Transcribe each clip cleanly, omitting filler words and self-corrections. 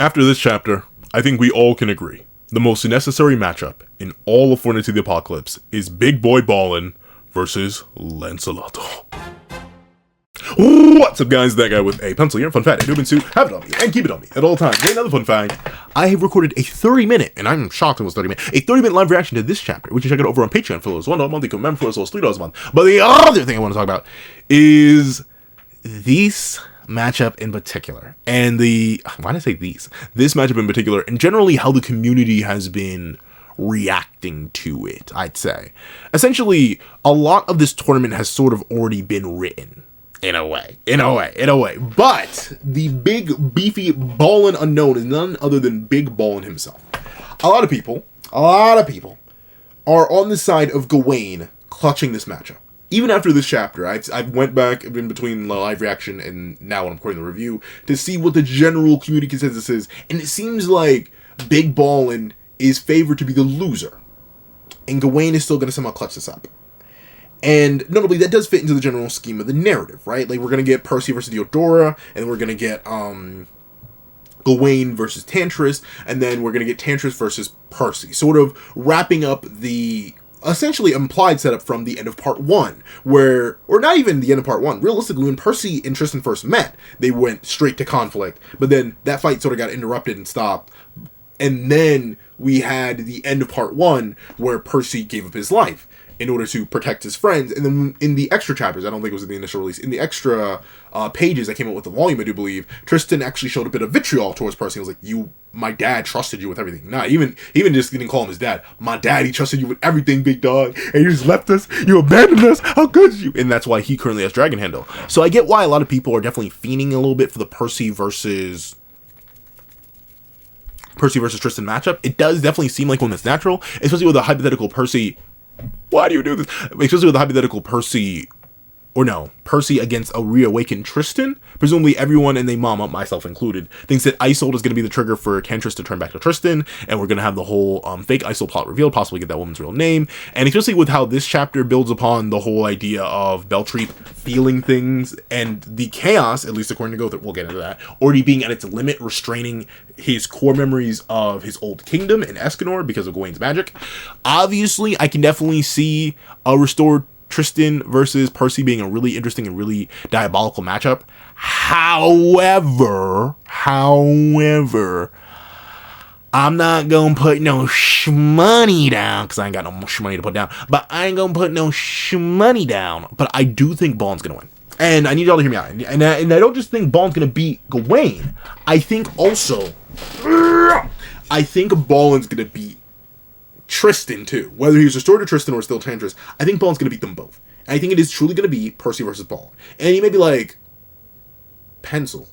After this chapter, I think we all can agree the most necessary matchup in all of Fourknights of the Apocalypse is Big Boy Ballin versus Lancelot. What's up, guys? That guy with a pencil here. Fun fact, I do to have it on me and keep it on me at all times. And another fun fact, I have recorded a 30-minute, and I'm shocked it was 30 minutes, a 30-minute live reaction to this chapter, which you check it over on Patreon for those $1 a month. You can remember for those $3 a month. But the other thing I want to talk about is this matchup in particular, and why did I say these? This matchup in particular, and generally how the community has been reacting to it, I'd say. Essentially, a lot of this tournament has sort of already been written. In a way. But the big, beefy, ballin' unknown is none other than Big Ballin' himself. A lot of people are on the side of Gawain clutching this matchup. Even after this chapter, I went back in between the live reaction and now when I'm recording the review to see what the general community consensus is, and it seems like Big Ballin' is favored to be the loser, and Gawain is still going to somehow clutch this up. And notably, that does fit into the general scheme of the narrative, right? Like, we're going to get Percy versus Theodora, and we're going to get Gawain versus Tantris, and then we're going to get Tantris versus Percy, sort of wrapping up the essentially implied setup from the end of part 1, or not even the end of part 1, realistically, when Percy and Tristan first met, they went straight to conflict, but then that fight sort of got interrupted and stopped, and then we had the end of part 1, where Percy gave up his life in order to protect his friends, and then in the extra chapters, I don't think it was in the initial release, in the extra pages that came out with the volume, I do believe, Tristan actually showed a bit of vitriol towards Percy. He was like, my dad trusted you with everything. Nah, even just didn't call him his dad. My dad, he trusted you with everything, big dog, and you just left us, you abandoned us, how could you? And that's why he currently has Dragon Handle. So I get why a lot of people are definitely fiending a little bit for the Percy versus Tristan matchup. It does definitely seem like one that's natural, especially with a hypothetical Percy. Why do you do this? Especially with the hypothetical Percy against a reawakened Tristan. Presumably everyone and their mama, myself included, thinks that Isolde is going to be the trigger for Tantris to turn back to Tristan, and we're going to have the whole fake Isolde plot revealed, possibly get that woman's real name. And especially with how this chapter builds upon the whole idea of Beltreep feeling things, and the chaos, at least according to Gother, we'll get into that, already being at its limit, restraining his core memories of his old kingdom in Escanor because of Gawain's magic. Obviously, I can definitely see a restored Tristan versus Percy being a really interesting and really diabolical matchup. However, I'm not gonna put no shmoney down, because I ain't got no shmoney to put down, but I ain't gonna put no shmoney down, but I do think Ballin's gonna win. And I need y'all to hear me out. And I don't just think Ballin's gonna beat Gawain. I think Ballin's gonna beat Tristan too. Whether he's restored to Tristan or still Tantris, I think Ballin's going to beat them both. And I think it is truly going to be Percy versus Ballin. And you may be like, pencil,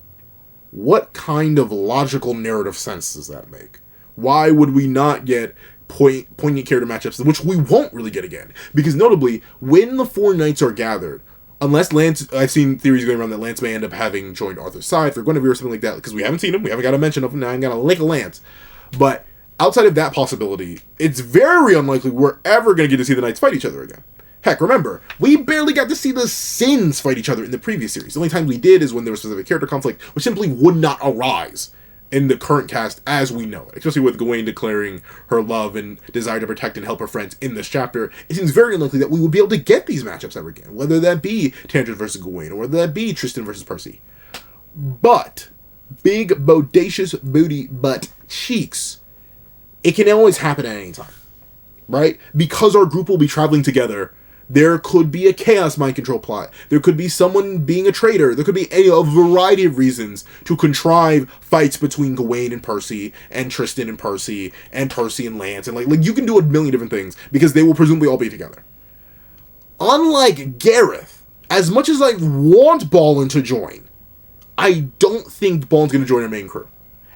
what kind of logical narrative sense does that make? Why would we not get poignant character matchups, which we won't really get again? Because notably, when the four knights are gathered, unless Lance, I've seen theories going around that Lance may end up having joined Arthur's side for Guinevere or something like that, because we haven't seen him, we haven't got a mention of him, now I ain't got a lick of Lance. But outside of that possibility, it's very unlikely we're ever going to get to see the knights fight each other again. Heck, remember, we barely got to see the Sins fight each other in the previous series. The only time we did is when there was specific character conflict, which simply would not arise in the current cast as we know it. Especially with Gawain declaring her love and desire to protect and help her friends in this chapter, it seems very unlikely that we would be able to get these matchups ever again. Whether that be Tantris versus Gawain, or whether that be Tristan versus Percy. But, big, bodacious, booty, butt cheeks, it can always happen at any time, right? Because our group will be traveling together, there could be a chaos mind control plot. There could be someone being a traitor. There could be a variety of reasons to contrive fights between Gawain and Percy, and Tristan and Percy and Lance, and like you can do a million different things because they will presumably all be together. Unlike Gareth, as much as I want Ballin to join, I don't think Ballin's going to join our main crew.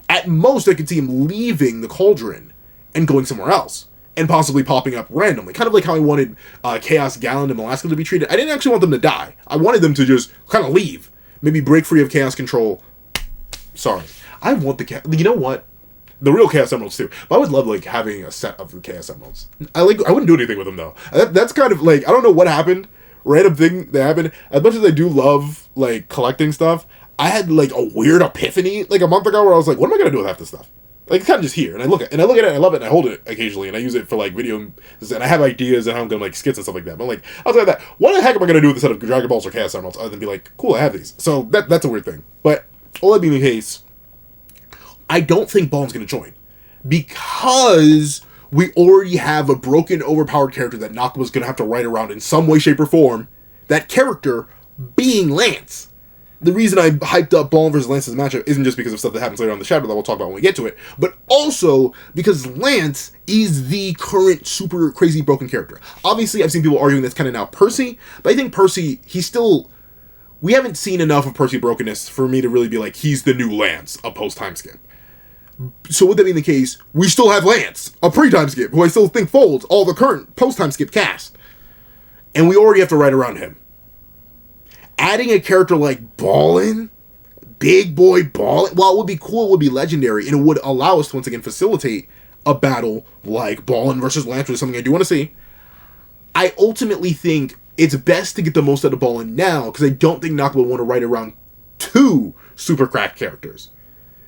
At most, I could see him leaving the Cauldron and going somewhere else, and possibly popping up randomly. Kind of like how I wanted Chaos Gallant and Alaska to be treated. I didn't actually want them to die. I wanted them to just kind of leave. Maybe break free of Chaos Control. Sorry. I want the you know what? The real Chaos Emeralds too. But I would love having a set of the Chaos Emeralds. I wouldn't do anything with them though. That's kind of I don't know what happened. Random thing that happened. As much as I do love collecting stuff, I had like a weird epiphany like a month ago where I was like, what am I gonna do with half this stuff? Like, it's kind of just here, and I look at it, and I love it, and I hold it occasionally, and I use it for like video, and I have ideas and how I'm gonna like skits and stuff like that. But I'm like, outside of that, what the heck am I gonna do with a set of Dragon Balls or Chaos Emeralds other than be like, cool, I have these. So that's a weird thing. But all that being the case, I don't think Ballin's gonna join because we already have a broken, overpowered character that Nakaba's gonna have to ride around in some way, shape, or form. That character being Lance. The reason I hyped up Ballin versus Lance's matchup isn't just because of stuff that happens later on in the chapter that we'll talk about when we get to it, but also because Lance is the current super crazy broken character. Obviously, I've seen people arguing that's kind of now Percy, but I think Percy, we haven't seen enough of Percy brokenness for me to really be like, he's the new Lance, a post-time skip. So with that being the case, we still have Lance, a pre-time skip, who I still think folds all the current post-time skip cast. And we already have to ride around him. Adding a character like Ballin, big boy Ballin, while it would be cool, it would be legendary, and it would allow us to once again facilitate a battle like Ballin versus Lance, which is something I do want to see. I ultimately think it's best to get the most out of Ballin now, because I don't think Nakaba would want to ride around two super cracked characters.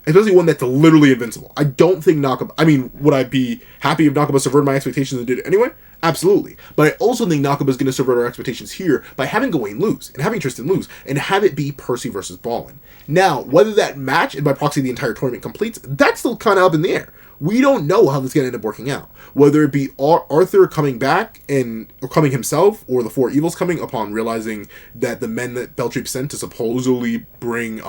Especially one that's literally invincible. I don't think Nakaba... I mean, would I be happy if Nakaba subverted my expectations and did it anyway? Absolutely. But I also think Nakaba's going to subvert our expectations here by having Gawain lose, and having Tristan lose, and have it be Percy versus Ballin. Now, whether that match, and by proxy the entire tournament completes, that's still kind of up in the air. We don't know how this is going to end up working out. Whether it be Arthur coming back, or coming himself, or the four evils coming upon realizing that the men that Beltreep sent to supposedly bring,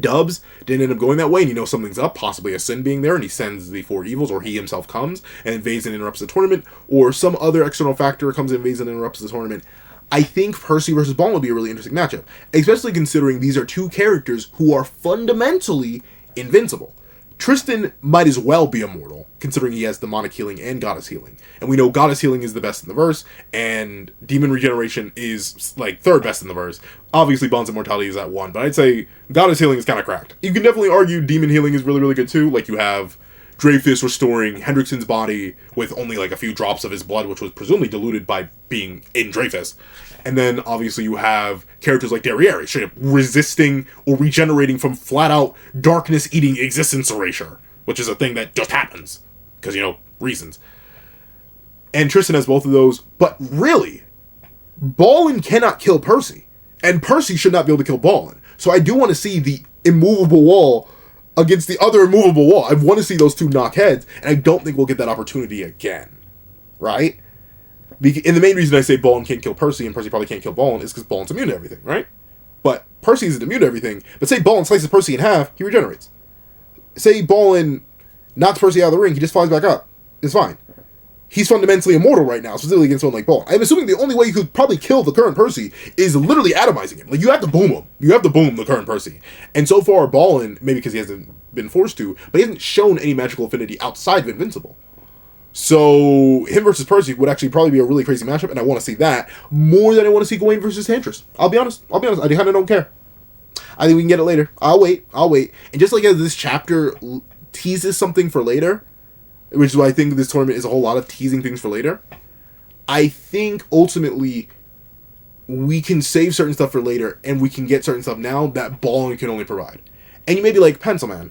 Dubs didn't end up going that way, and you know something's up, possibly a sin being there, and he sends the four evils, or he himself comes and invades and interrupts the tournament, or some other external factor comes and invades and interrupts the tournament. I think Percy versus Ballin will be a really interesting matchup, especially considering these are two characters who are fundamentally invincible. Tristan might as well be immortal, considering he has demonic healing and goddess healing. And we know goddess healing is the best in the verse, and demon regeneration is, like, third best in the verse. Obviously, Ballin's immortality is at 1, but I'd say goddess healing is kind of cracked. You can definitely argue demon healing is really, really good, too. Like, you have Dreyfus restoring Hendrickson's body with only, like, a few drops of his blood, which was presumably diluted by being in Dreyfus. And then, obviously, you have characters like Derriere, straight up resisting or regenerating from flat-out darkness-eating existence erasure, which is a thing that just happens. Because, you know, reasons. And Tristan has both of those. But really, Ballin cannot kill Percy. And Percy should not be able to kill Ballin. So I do want to see the immovable wall against the other immovable wall. I want to see those two knock heads. And I don't think we'll get that opportunity again. Right? And the main reason I say Ballin can't kill Percy and Percy probably can't kill Ballin is because Ballin's immune to everything, right? But Percy isn't immune to everything. But say Ballin slices Percy in half, he regenerates. Say Ballin knocks Percy out of the ring, he just flies back up. It's fine. He's fundamentally immortal right now, specifically against someone like Ballin. I'm assuming the only way you could probably kill the current Percy is literally atomizing him. Like, you have to boom him. You have to boom the current Percy. And so far, Ballin, maybe because he hasn't been forced to, but he hasn't shown any magical affinity outside of Invincible. So, him versus Percy would actually probably be a really crazy matchup, and I want to see that more than I want to see Gawain versus Tantris. I'll be honest. I kind of don't care. I think we can get it later. I'll wait. And just like as this chapter teases something for later, which is why I think this tournament is a whole lot of teasing things for later, I think ultimately we can save certain stuff for later, and we can get certain stuff now that Ballin can only provide. And you may be like, Pencil Man,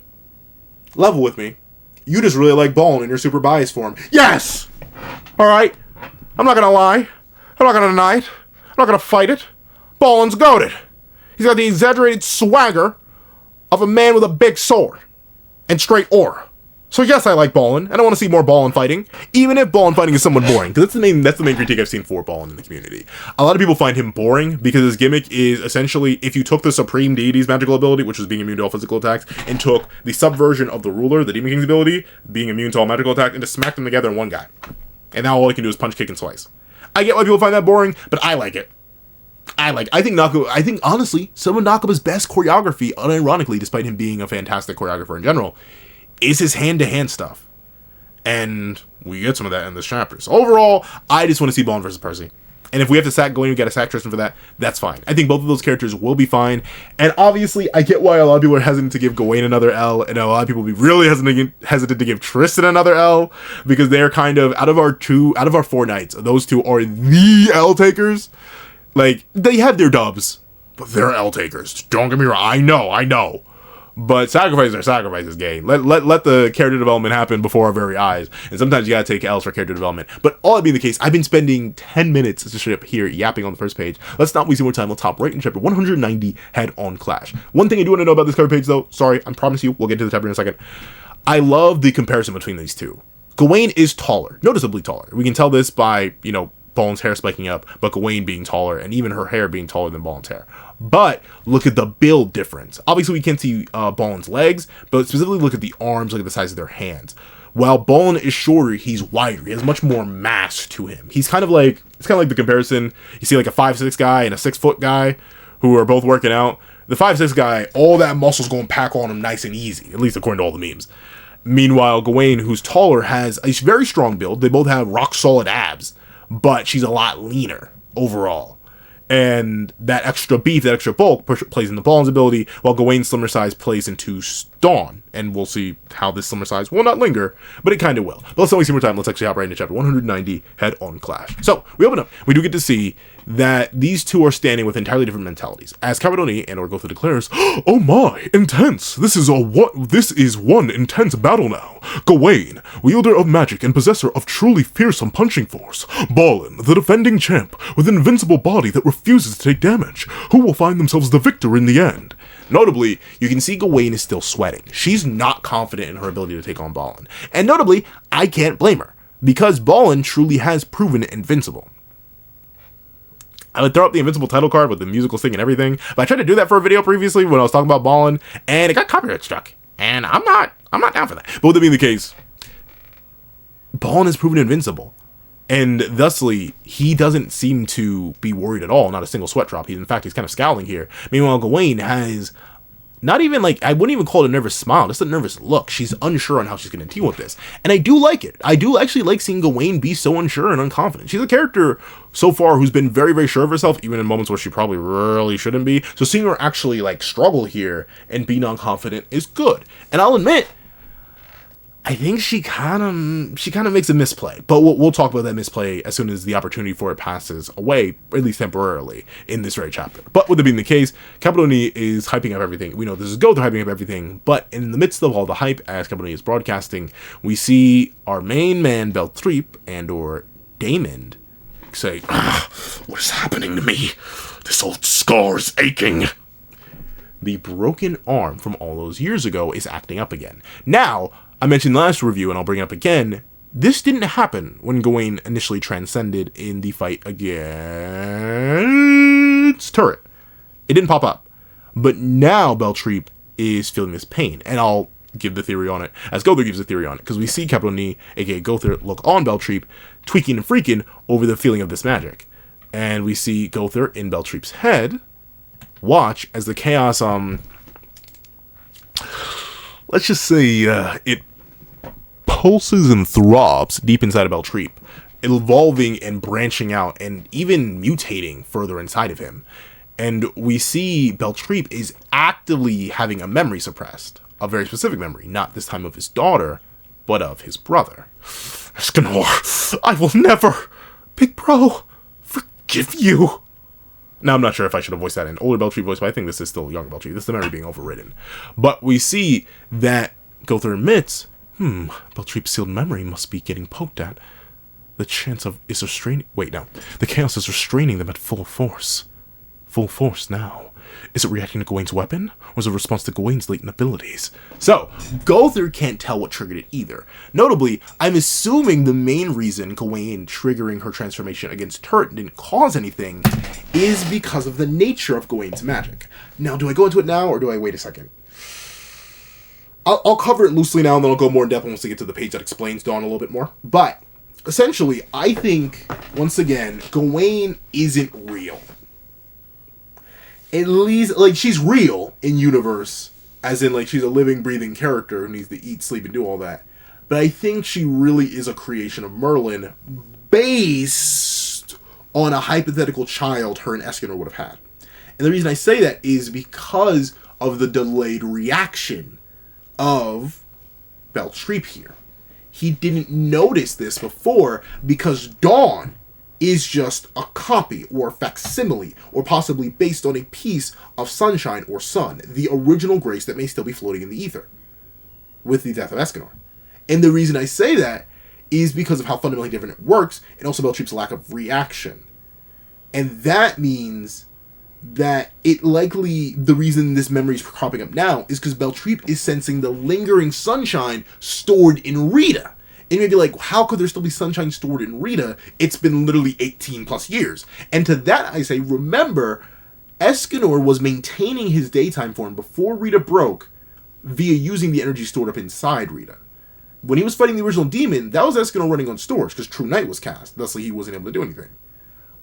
level with me. You just really like Ballin and you're super biased for him. Yes! Alright. I'm not gonna lie. I'm not gonna deny it. I'm not gonna fight it. Ballin's goated. He's got the exaggerated swagger of a man with a big sword. And straight aura. So yes, I like Ballin, and I want to see more Ballin fighting, even if Ballin fighting is somewhat boring, because that's the main critique I've seen for Ballin in the community. A lot of people find him boring, because his gimmick is essentially, if you took the Supreme Deity's magical ability, which was being immune to all physical attacks, and took the subversion of the Ruler, the Demon King's ability, being immune to all magical attacks, and just smacked them together in one guy. And now all he can do is punch, kick, and slice. I get why people find that boring, but I like it. I think honestly, some of Nakaba's best choreography, unironically, despite him being a fantastic choreographer in general, is his hand-to-hand stuff. And we get some of that in this chapter. So overall, I just want to see Ballin versus Percy. And if we have to sack Gawain, we got to sack Tristan for that, that's fine. I think both of those characters will be fine. And obviously, I get why a lot of people are hesitant to give Gawain another L, and a lot of people will be really hesitant to give Tristan another L, because they're kind of, out of our four knights, those two are the L takers. Like, they have their dubs. but they're L takers. Don't get me wrong. I know. But sacrifices are sacrifices, gang. Let the character development happen before our very eyes. And sometimes you gotta take L's for character development. But all that being the case, I've been spending 10 minutes just straight up here yapping on the first page. Let's not waste more time. Let's hop right in chapter 190, Head on Clash. One thing I do want to know about this cover page, though. Sorry, I promise you, we'll get to the chapter in a second. I love the comparison between these two. Gawain is taller, noticeably taller. We can tell this by, Baln's hair spiking up, but Gawain being taller, and even her hair being taller than Baln's hair. But look at the build difference. Obviously, we can't see Baln's legs, but specifically look at the arms, look at the size of their hands. While Baln is shorter, he's wider. He has much more mass to him. It's kind of like the comparison. You see like a 5'6" guy and a 6' guy who are both working out. The 5'6" guy, all that muscle's going to pack on him nice and easy, at least according to all the memes. Meanwhile, Gawain, who's taller, has a very strong build. They both have rock solid abs, but she's a lot leaner overall. And that extra beef, that extra bulk plays into Baln's ability, while Gawain's slimmer size plays into Dawn. And we'll see how this slimmer size will not linger, but it kind of will. But let's not waste more time. Let's actually hop right into chapter 190, Head on Clash. So, we open up. We do get to see that these two are standing with entirely different mentalities. As Capadoni and Gotha declares, "Oh my, intense! This is one intense battle now. Gawain, wielder of magic and possessor of truly fearsome punching force. Balin, the defending champ, with an invincible body that refuses to take damage. Who will find themselves the victor in the end?" Notably, you can see Gawain is still sweating. She's not confident in her ability to take on Balin. And notably, I can't blame her, because Balin truly has proven invincible. I would throw up the Invincible title card with the musical sting and everything, but I tried to do that for a video previously when I was talking about Balin, and it got copyright struck. And I'm not down for that. But with that being the case, Balin has proven invincible. And thusly, he doesn't seem to be worried at all, not a single sweat drop. In fact, he's kind of scowling here. Meanwhile, Gawain has not even I wouldn't even call it a nervous smile, just a nervous look. She's unsure on how she's going to deal with this. And I do like it. I do actually like seeing Gawain be so unsure and unconfident. She's a character so far who's been very, very sure of herself, even in moments where she probably really shouldn't be. So seeing her actually struggle here and be non-confident is good. And I'll admit, I think she kind of makes a misplay, but we'll talk about that misplay as soon as the opportunity for it passes away, or at least temporarily, in this very chapter. But with it being the case, Capadoni is hyping up everything. We know this is Gotha hyping up everything, but in the midst of all the hype, as Capadoni is broadcasting, we see our main man, Beltrip, and/or Damon, say, "What is happening to me? This old scar is aching." The broken arm from all those years ago is acting up again. Now, I mentioned last review, and I'll bring it up again, this didn't happen when Gawain initially transcended in the fight against Tyrant. It didn't pop up. But now Beltrip is feeling this pain, and I'll give the theory on it, as Gotha gives the theory on it, because we see Capadoni, aka Gotha, look on Beltrip, tweaking and freaking over the feeling of this magic. And we see Gotha in Beltrip's head, watch as the chaos, let's just say, it pulses and throbs deep inside of Beltrip, evolving and branching out and even mutating further inside of him. And we see Beltrip is actively having a memory suppressed, a very specific memory, not this time of his daughter, but of his brother. Escanor, I will never, Big Bro, forgive you. Now, I'm not sure if I should have voiced that in older Beltrip voice, but I think this is still younger Beltrip. This is the memory being overridden. But we see that Gotha admits, Beltrip's sealed memory must be getting poked at. The chaos is restraining them at full force. Full force now. Is it reacting to Gawain's weapon, or is it a response to Gawain's latent abilities? So, Gotha can't tell what triggered it either. Notably, I'm assuming the main reason Gawain triggering her transformation against Tyrant didn't cause anything is because of the nature of Gawain's magic. Now, do I go into it now, or do I wait a second? I'll cover it loosely now, and then I'll go more in depth once we get to the page that explains Dawn a little bit more. But, essentially, I think, once again, Gawain isn't real. At least, she's real in universe, as in, she's a living, breathing character who needs to eat, sleep, and do all that. But I think she really is a creation of Merlin, based on a hypothetical child her and Escanor would have had. And the reason I say that is because of the delayed reaction of Beltrip here. He didn't notice this before because Dawn is just a copy or a facsimile, or possibly based on a piece of sunshine or sun, the original grace that may still be floating in the ether with the death of Escanor. And the reason I say that is because of how fundamentally different it works, and also Beltreep's lack of reaction. And that means that it likely, the reason this memory is cropping up now is because Beltreep is sensing the lingering sunshine stored in Rita. And you may be like, how could there still be sunshine stored in Rita? It's been literally 18 plus years. And to that I say, remember, Escanor was maintaining his daytime form before Rita broke via using the energy stored up inside Rita. When he was fighting the original demon, that was Escanor running on stores, because True Night was cast. Thusly, he wasn't able to do anything.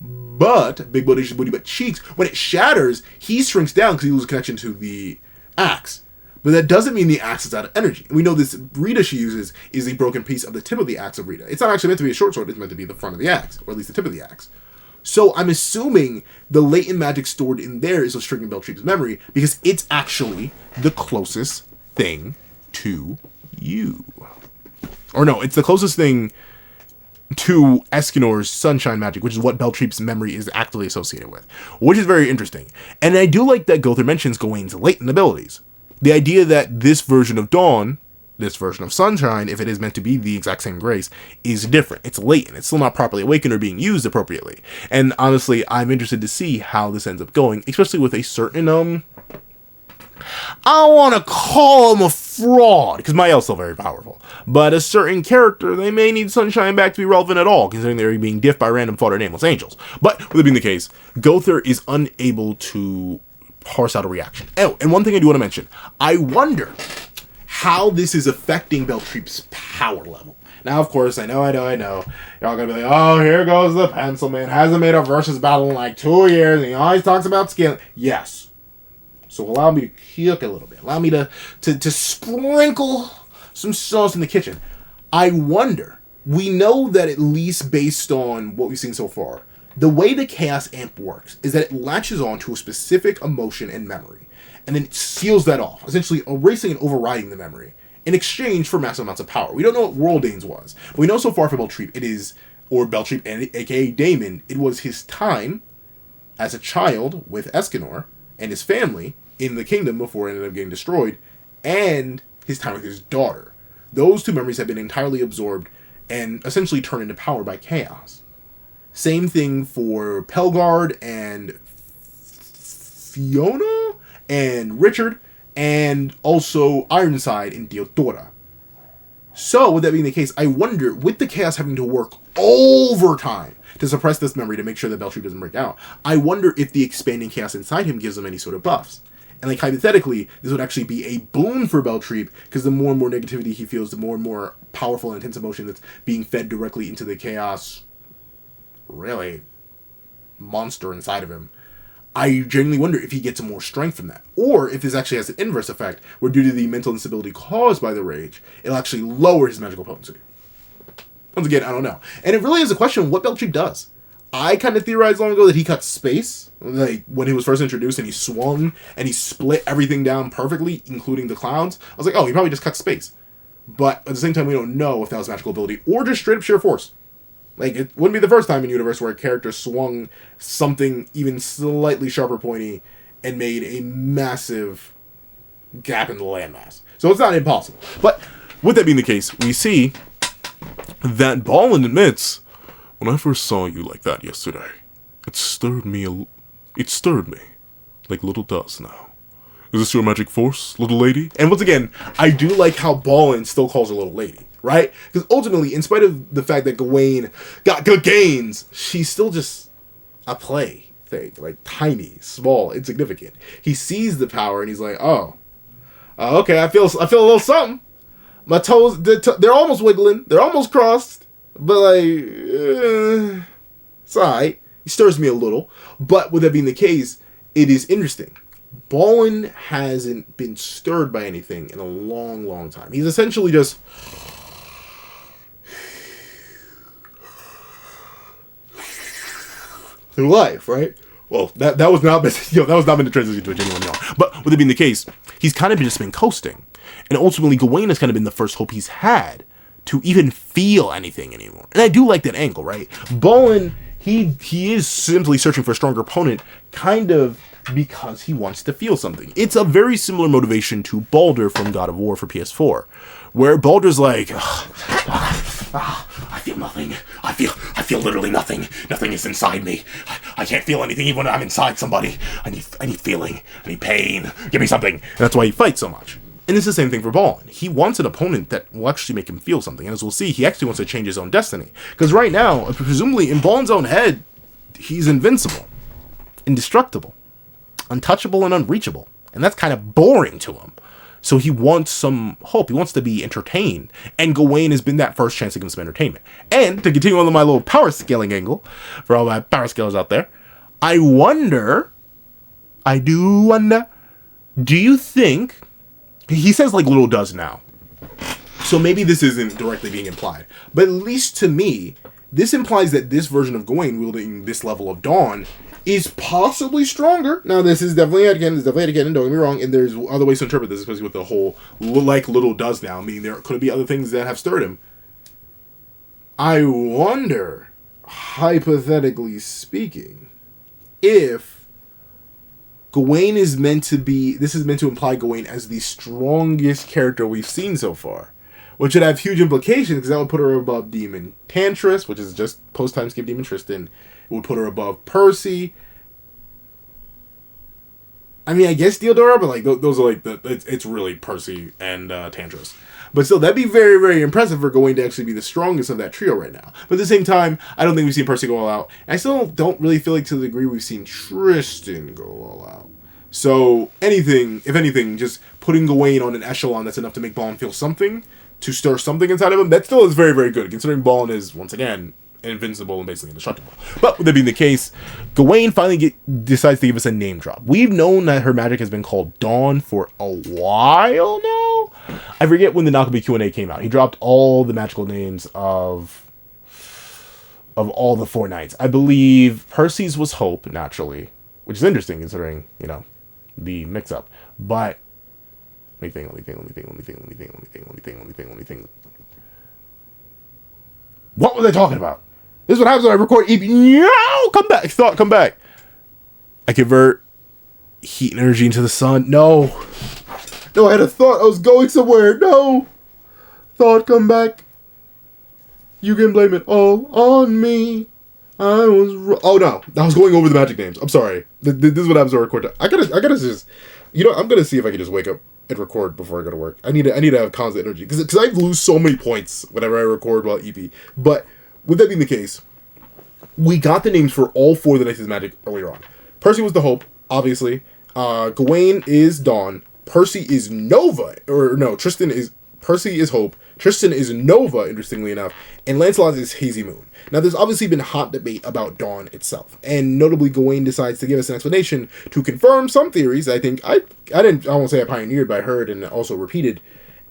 But, Big Booty But Cheeks, when it shatters, he shrinks down because he loses connection to the axe. But that doesn't mean the axe is out of energy. We know this Rita she uses is a broken piece of the tip of the axe of Rita. It's not actually meant to be a short sword, it's meant to be the front of the axe, or at least the tip of the axe. So I'm assuming the latent magic stored in there is what's triggering Beltreep's memory, because it's actually the closest thing to you. Or no, it's the closest thing to Escanor's sunshine magic, which is what Beltreep's memory is actively associated with, which is very interesting. And I do like that Gother mentions Gawain's latent abilities. The idea that this version of Dawn, this version of Sunshine, if it is meant to be the exact same grace, is different. It's latent. It's still not properly awakened or being used appropriately. And honestly, I'm interested to see how this ends up going, especially with a certain, I don't want to call him a fraud, because Mael's still very powerful, but a certain character, they may need Sunshine back to be relevant at all, considering they're being diffed by random fodder nameless angels. But, with it being the case, Gother is unable to parse out a reaction. Oh, and one thing I do want to mention, I wonder how this is affecting Beltreep's power level. Now, of course, I know, you're all gonna be like, oh, here goes the pencil man, hasn't made a versus battle in like 2 years, and he always talks about scaling. Yes. So allow me to cook a little bit. Allow me to sprinkle some sauce in the kitchen. I wonder, we know that at least based on what we've seen so far, the way the Chaos Amp works is that it latches on to a specific emotion and memory, and then it seals that off, essentially erasing and overriding the memory in exchange for massive amounts of power. We don't know what Worldane's was, but we know so far for Beltreep, it is, or Beltreep, aka Daemon, it was his time as a child with Escanor and his family in the kingdom before it ended up getting destroyed, and his time with his daughter. Those two memories have been entirely absorbed and essentially turned into power by chaos. Same thing for Pelgard and Fiona and Richard, and also Ironside and Deodora. So, with that being the case, I wonder, with the chaos having to work overtime to suppress this memory to make sure that Beltreep doesn't break out, I wonder if the expanding chaos inside him gives him any sort of buffs. And like hypothetically, this would actually be a boon for Beltreep, because the more and more negativity he feels, the more and more powerful and intense emotion that's being fed directly into the chaos, really, monster inside of him. I genuinely wonder if he gets more strength from that. Or if this actually has an inverse effect, where due to the mental instability caused by the rage, it'll actually lower his magical potency. Once again, I don't know. And it really is a question of what Beltreep does. I kind of theorized long ago that he cut space, like when he was first introduced and he swung and he split everything down perfectly, including the clouds. I was like, oh, he probably just cut space. But at the same time, we don't know if that was magical ability or just straight up sheer force. Like, it wouldn't be the first time in Universe where a character swung something even slightly sharper pointy and made a massive gap in the landmass. So it's not impossible. But with that being the case, we see that Ballin admits, when I first saw you like that yesterday, it stirred me like little does now. Is this your magic force, little lady? And once again, I do like how Ballin still calls her little lady, right? Because ultimately, in spite of the fact that Gawain got good gains, she's still just a play thing, like tiny, small, insignificant. He sees the power and he's like, oh, okay, I feel a little something. My toes, they're almost wiggling, they're almost crossed, but like, it's alright. He stirs me a little. But with that being the case, it is interesting. Ballin hasn't been stirred by anything in a long, long time. He's essentially just through life, right? Well, that was not that was not meant to transition to a genuine yawn. But with it being the case, he's kind of just been coasting, and ultimately Gawain has kind of been the first hope he's had to even feel anything anymore. And I do like that angle, right? Ballin He is simply searching for a stronger opponent, kind of because he wants to feel something. It's a very similar motivation to Baldur from God of War for PS4, where Baldur's like, I feel nothing. I feel literally nothing. Nothing is inside me. I can't feel anything even when I'm inside somebody. I need feeling. I need pain. Give me something. And that's why he fights so much. And it's the same thing for Ballin. He wants an opponent that will actually make him feel something. And as we'll see, he actually wants to change his own destiny. Because right now, presumably in Ballin's own head, he's invincible, indestructible, untouchable, and unreachable. And that's kind of boring to him. So he wants some hope. He wants to be entertained. And Gawain has been that first chance to give him some entertainment. And to continue on my little power scaling angle, for all my power scalers out there, I do wonder, do you think, he says like little does now. So maybe this isn't directly being implied. But at least to me, this implies that this version of Gawain wielding this level of Dawn is possibly stronger. Now, this is definitely headcanon, and don't get me wrong, and there's other ways to interpret this, especially with the whole like little does now, meaning there could be other things that have stirred him. I wonder, hypothetically speaking, if Gawain is meant to be, this is meant to imply Gawain as the strongest character we've seen so far, which would have huge implications, because that would put her above Demon Tantris, which is just post-time skip Demon Tristan. It would put her above Percy. I mean, I guess Theodora, but like those are like it's really Percy and Tantris. But still, that'd be very, very impressive for Gawain to actually be the strongest of that trio right now. But at the same time, I don't think we've seen Percy go all out. And I still don't really feel like to the degree we've seen Tristan go all out. So if anything, just putting Gawain on an echelon that's enough to make Ballin feel something, to stir something inside of him, that still is very, very good, considering Ballin is, once again, invincible and basically indestructible. But with that being the case, Gawain finally decides to give us a name drop. We've known that her magic has been called Dawn for a while now. I forget when the NAKABA Q&A came out. He dropped all the magical names of all the four knights. I believe Percy's was Hope, naturally, which is interesting considering, the mix-up. But let me think. What was I talking about? This is what happens when I record EP. No! Come back. I convert heat and energy into the sun. No, I had a thought. I was going somewhere. No. Thought, come back. You can blame it all on me. Oh, no. I was going over the magic names. I'm sorry. This is what happens when I record. I gotta just... I'm gonna see if I can just wake up and record before I go to work. I need to have constant energy. Because I lose so many points whenever I record while EP. But with that being the case, we got the names for all four of the Knights of Magic earlier on. Percy was the Hope, obviously. Gawain is Dawn. Percy is Nova. Percy is Hope. Tristan is Nova, interestingly enough. And Lancelot is Hazy Moon. Now, there's obviously been hot debate about Dawn itself. And notably, Gawain decides to give us an explanation to confirm some theories. I think, I won't say I pioneered, but I heard and also repeated.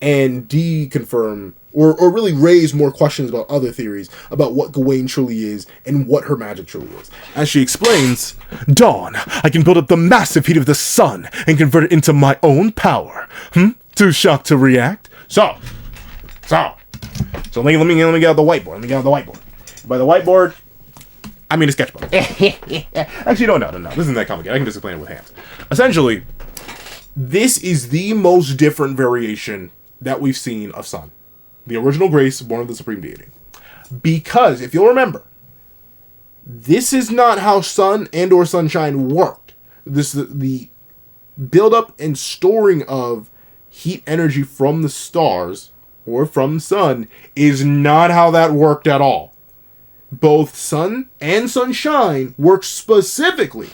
And deconfirm, or really raise more questions about other theories about what Gawain truly is and what her magic truly is. As she explains, Dawn, I can build up the massive heat of the sun and convert it into my own power. Too shocked to react? So let me get out the whiteboard. By the whiteboard, I mean a sketchbook. Actually, no. This isn't that complicated. I can just explain it with hands. Essentially, this is the most different variation that we've seen of Sun. The original Grace, born of the Supreme Deity. Because, if you'll remember, this is not how Sun and or Sunshine worked. The build-up and storing of heat energy from the stars, or from the sun, is not how that worked at all. Both Sun and Sunshine work specifically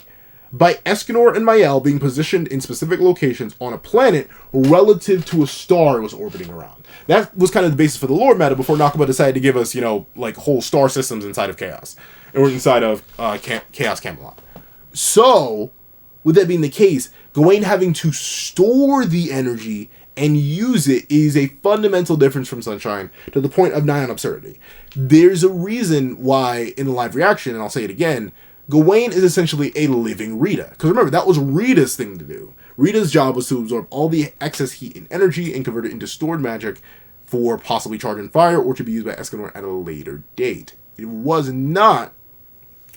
by Escanor and Mael being positioned in specific locations on a planet relative to a star it was orbiting around. That was kind of the basis for the lore meta before NAKABA decided to give us, like whole star systems inside of Chaos. Or inside of Chaos Camelot. So, with that being the case, Gawain having to store the energy and use it is a fundamental difference from Sunshine to the point of nigh on absurdity. There's a reason why, in the live reaction, and I'll say it again, Gawain is essentially a living Rita. Because remember, that was Rita's thing to do. Rita's job was to absorb all the excess heat and energy and convert it into stored magic for possibly charge and fire or to be used by Escanor at a later date. It was not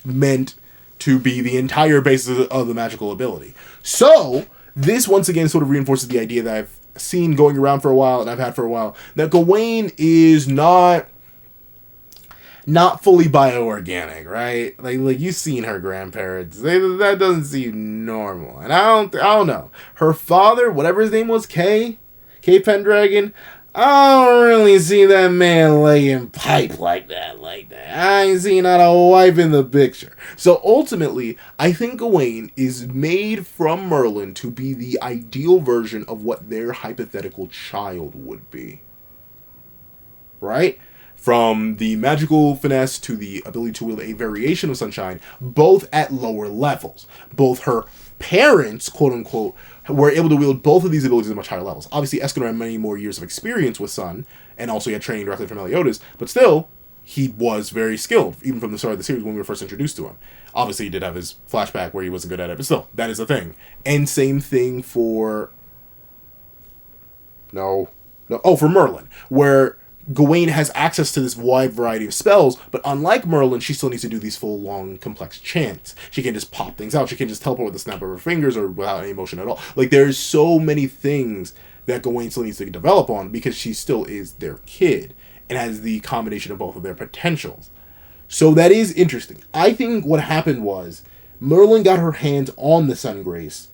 meant to be the entire basis of the magical ability. So, this once again sort of reinforces the idea that I've seen going around for a while, and I've had for a while, that Gawain is not fully bioorganic, right? Like you've seen her grandparents. That doesn't seem normal. And I don't know. Her father, whatever his name was, K Pendragon, I don't really see that man laying pipe like that. I ain't seen not a wife in the picture. So ultimately, I think Gawain is made from Merlin to be the ideal version of what their hypothetical child would be. Right? From the magical finesse to the ability to wield a variation of sunshine, both at lower levels. Both her parents, quote unquote, were able to wield both of these abilities at much higher levels. Obviously, Escanor had many more years of experience with Sun, and also he had training directly from Meliodas, but still, he was very skilled, even from the start of the series when we were first introduced to him. Obviously, he did have his flashback where he wasn't good at it, but still, that is a thing. And same thing for... for Merlin, where Gawain has access to this wide variety of spells, but unlike Merlin, she still needs to do these full, long, complex chants. She can't just pop things out. She can't just teleport with a snap of her fingers or without any motion at all. Like, there's so many things that Gawain still needs to develop on because she still is their kid and has the combination of both of their potentials. So that is interesting. I think what happened was Merlin got her hands on the Sun Grace,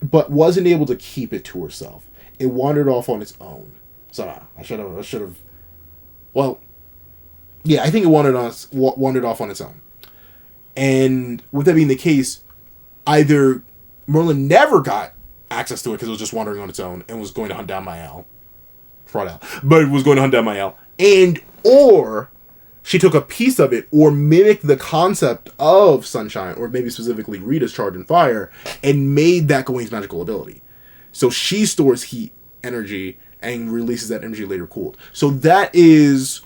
but wasn't able to keep it to herself. It wandered off on its own. So I should have. Well, yeah, I think it wandered off on its own. And with that being the case, either Merlin never got access to it because it was just wandering on its own and was going to hunt down Mael. But it was going to hunt down Mael. Or she took a piece of it or mimicked the concept of Sunshine, or maybe specifically Rita's Charge and Fire, and made that Gawain's magical ability. So she stores heat energy and releases that energy later cooled. So that is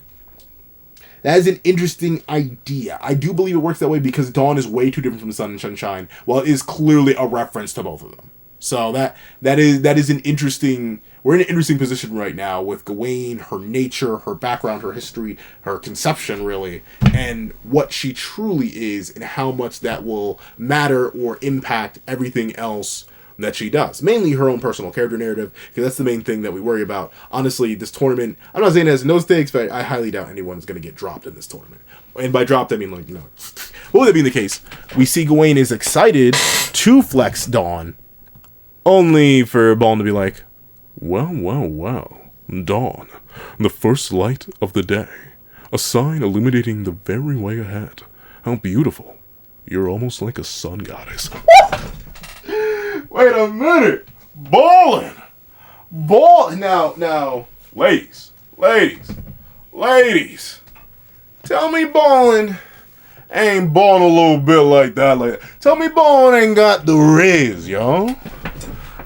an interesting idea. I do believe it works that way because Dawn is way too different from the Sun and Sunshine, while it is clearly a reference to both of them. So that is an interesting... We're in an interesting position right now with Gawain, her nature, her background, her history, her conception, really, and what she truly is and how much that will matter or impact everything else that she does. Mainly her own personal character narrative, because that's the main thing that we worry about. Honestly, this tournament, I'm not saying it has no stakes, but I highly doubt anyone's going to get dropped in this tournament. And by dropped, I mean, like, no. What would that being the case? We see Gawain is excited to flex Dawn, only for Baln to be like, well, Dawn, the first light of the day, a sign illuminating the very way ahead. How beautiful. You're almost like a sun goddess. Wait a minute. Ballin'. Now, ladies. Tell me Ballin' ain't ballin' a little bit like that. Tell me Ballin' ain't got the riz, yo.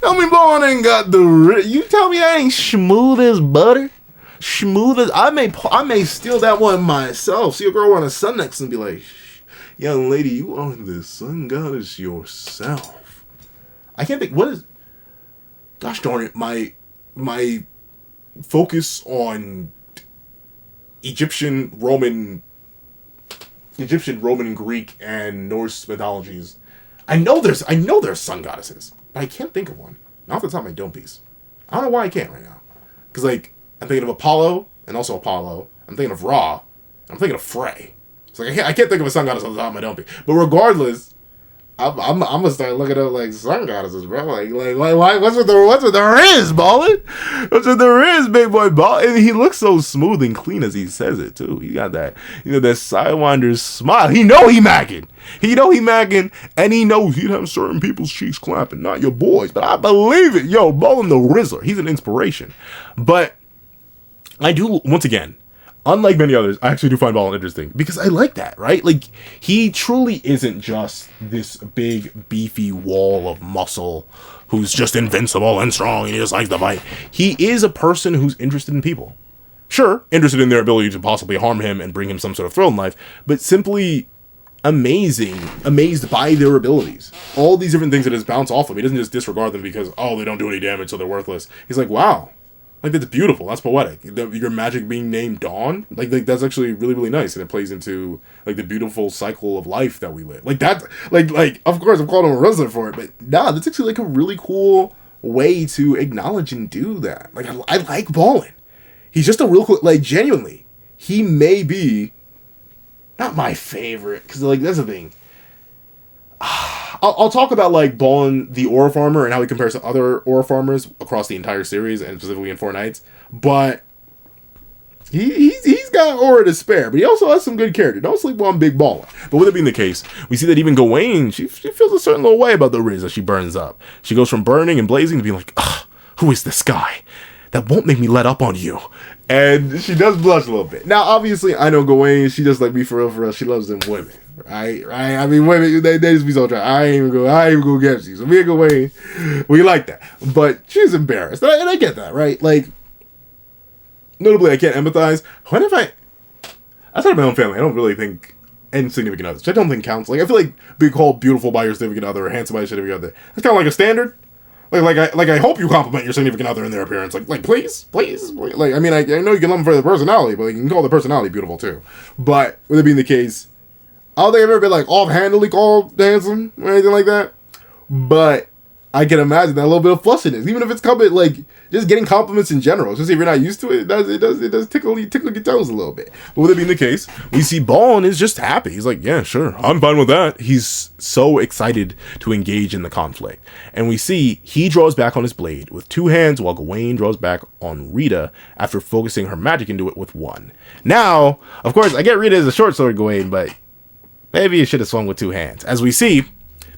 Tell me Ballin' ain't got the riz. You tell me I ain't smooth as butter? Smooth as... I may steal that one myself. See a girl on a sun next and be like, young lady, you are the sun goddess yourself. I can't think, what is... Gosh darn it, my focus on Egyptian, Roman, Greek, and Norse mythologies. I know there's sun goddesses, but I can't think of one. Not off the top of my dome piece. I don't know why I can't right now. Because, like, I'm thinking of Apollo, and also Apollo. I'm thinking of Ra. I'm thinking of Frey. It's like, I can't think of a sun goddess off the top of my dome piece. But regardless... I'm gonna start looking up like sun goddesses, bro. Like what's with the riz, Ballin'? What's with the riz, big boy ball? And he looks so smooth and clean as he says it too. He got that, that sidewinder smile. He know he macking, and he knows he'd have certain people's cheeks clapping, not your boys. But I believe it, yo, Ballin' the Rizzler. He's an inspiration. But I do, once again, unlike many others, I actually do find Ballin interesting because I like that, right? Like, he truly isn't just this big, beefy wall of muscle who's just invincible and strong and he just likes to fight. He is a person who's interested in people. Sure, interested in their ability to possibly harm him and bring him some sort of thrill in life, but simply amazed by their abilities. All these different things that just bounce off of him. He doesn't just disregard them because, oh, they don't do any damage, so they're worthless. He's like, wow. Like, that's beautiful. That's poetic. Your magic being named Dawn, like that's actually really, really nice, and it plays into like the beautiful cycle of life that we live. Like that, like of course I'm calling him a resident for it, but nah, that's actually like a really cool way to acknowledge and do that. Like I like Ballin. He's just a real cool, like genuinely, he may be not my favorite because like that's the thing. I'll talk about like Ballin the Aura Farmer and how he compares to other Aura Farmers across the entire series and specifically in Four Knights. But he's got aura to spare, but he also has some good character. Don't sleep on Big Ballin. But with it being the case, we see that even Gawain, she feels a certain little way about the Riz as she burns up. She goes from burning and blazing to being like, ugh, who is this guy that won't make me let up on you? And she does blush a little bit. Now, obviously, I know Gawain, she just like me for real. She loves them women. Right? I mean, women, they just be so dry. I ain't even go against you. So me and Gawain, we like that. But she's embarrassed. And I get that, right? Like, notably, I can't empathize. When if outside of my own family, I don't really think insignificant others, which I don't think counts. Like, I feel like being called beautiful by your significant other or handsome by your significant other, that's kind of like a standard. Like I hope you compliment your significant other in their appearance. Like please. Like, I mean, I know you can love them for their personality, but you can call their personality beautiful too. But with it being the case, I don't think I've ever been like offhandedly called handsome or anything like that. But I can imagine that a little bit of flushiness, even if it's coming like just getting compliments in general. Especially if you're not used to it, it does tickle your toes a little bit. But with it being the case, we see Ballin is just happy. He's like, yeah, sure, I'm fine with that. He's so excited to engage in the conflict, and we see he draws back on his blade with two hands, while Gawain draws back on Rita after focusing her magic into it with one. Now, of course, I get Rita as a short sword Gawain, but maybe you should have swung with two hands. As we see,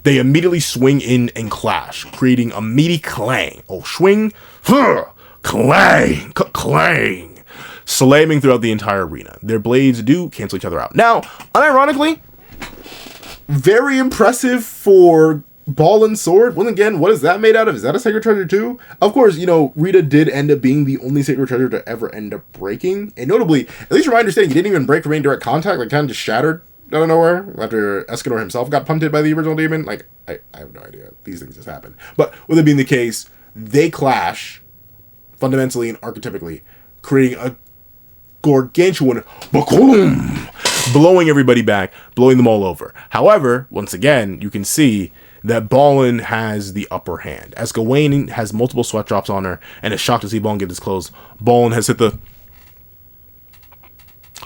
they immediately swing in and clash, creating a meaty clang. Oh, swing, clang, clang, slamming throughout the entire arena. Their blades do cancel each other out. Now, unironically, very impressive for Ballin's sword. Once again, what is that made out of? Is that a sacred treasure too? Of course, you know, Rita did end up being the only sacred treasure to ever end up breaking. And notably, at least from my understanding, he didn't even break from any direct contact, like kind of just shattered out of nowhere after Escanor himself got punted by the original demon. Like, I have no idea. These things just happen. But with it being the case, they clash fundamentally and archetypically, creating a gargantuan boom, blowing everybody back, blowing them all over. However, once again, you can see that Ballin has the upper hand. As Gawain has multiple sweat drops on her and is shocked to see Ballin get this close, Ballin has hit the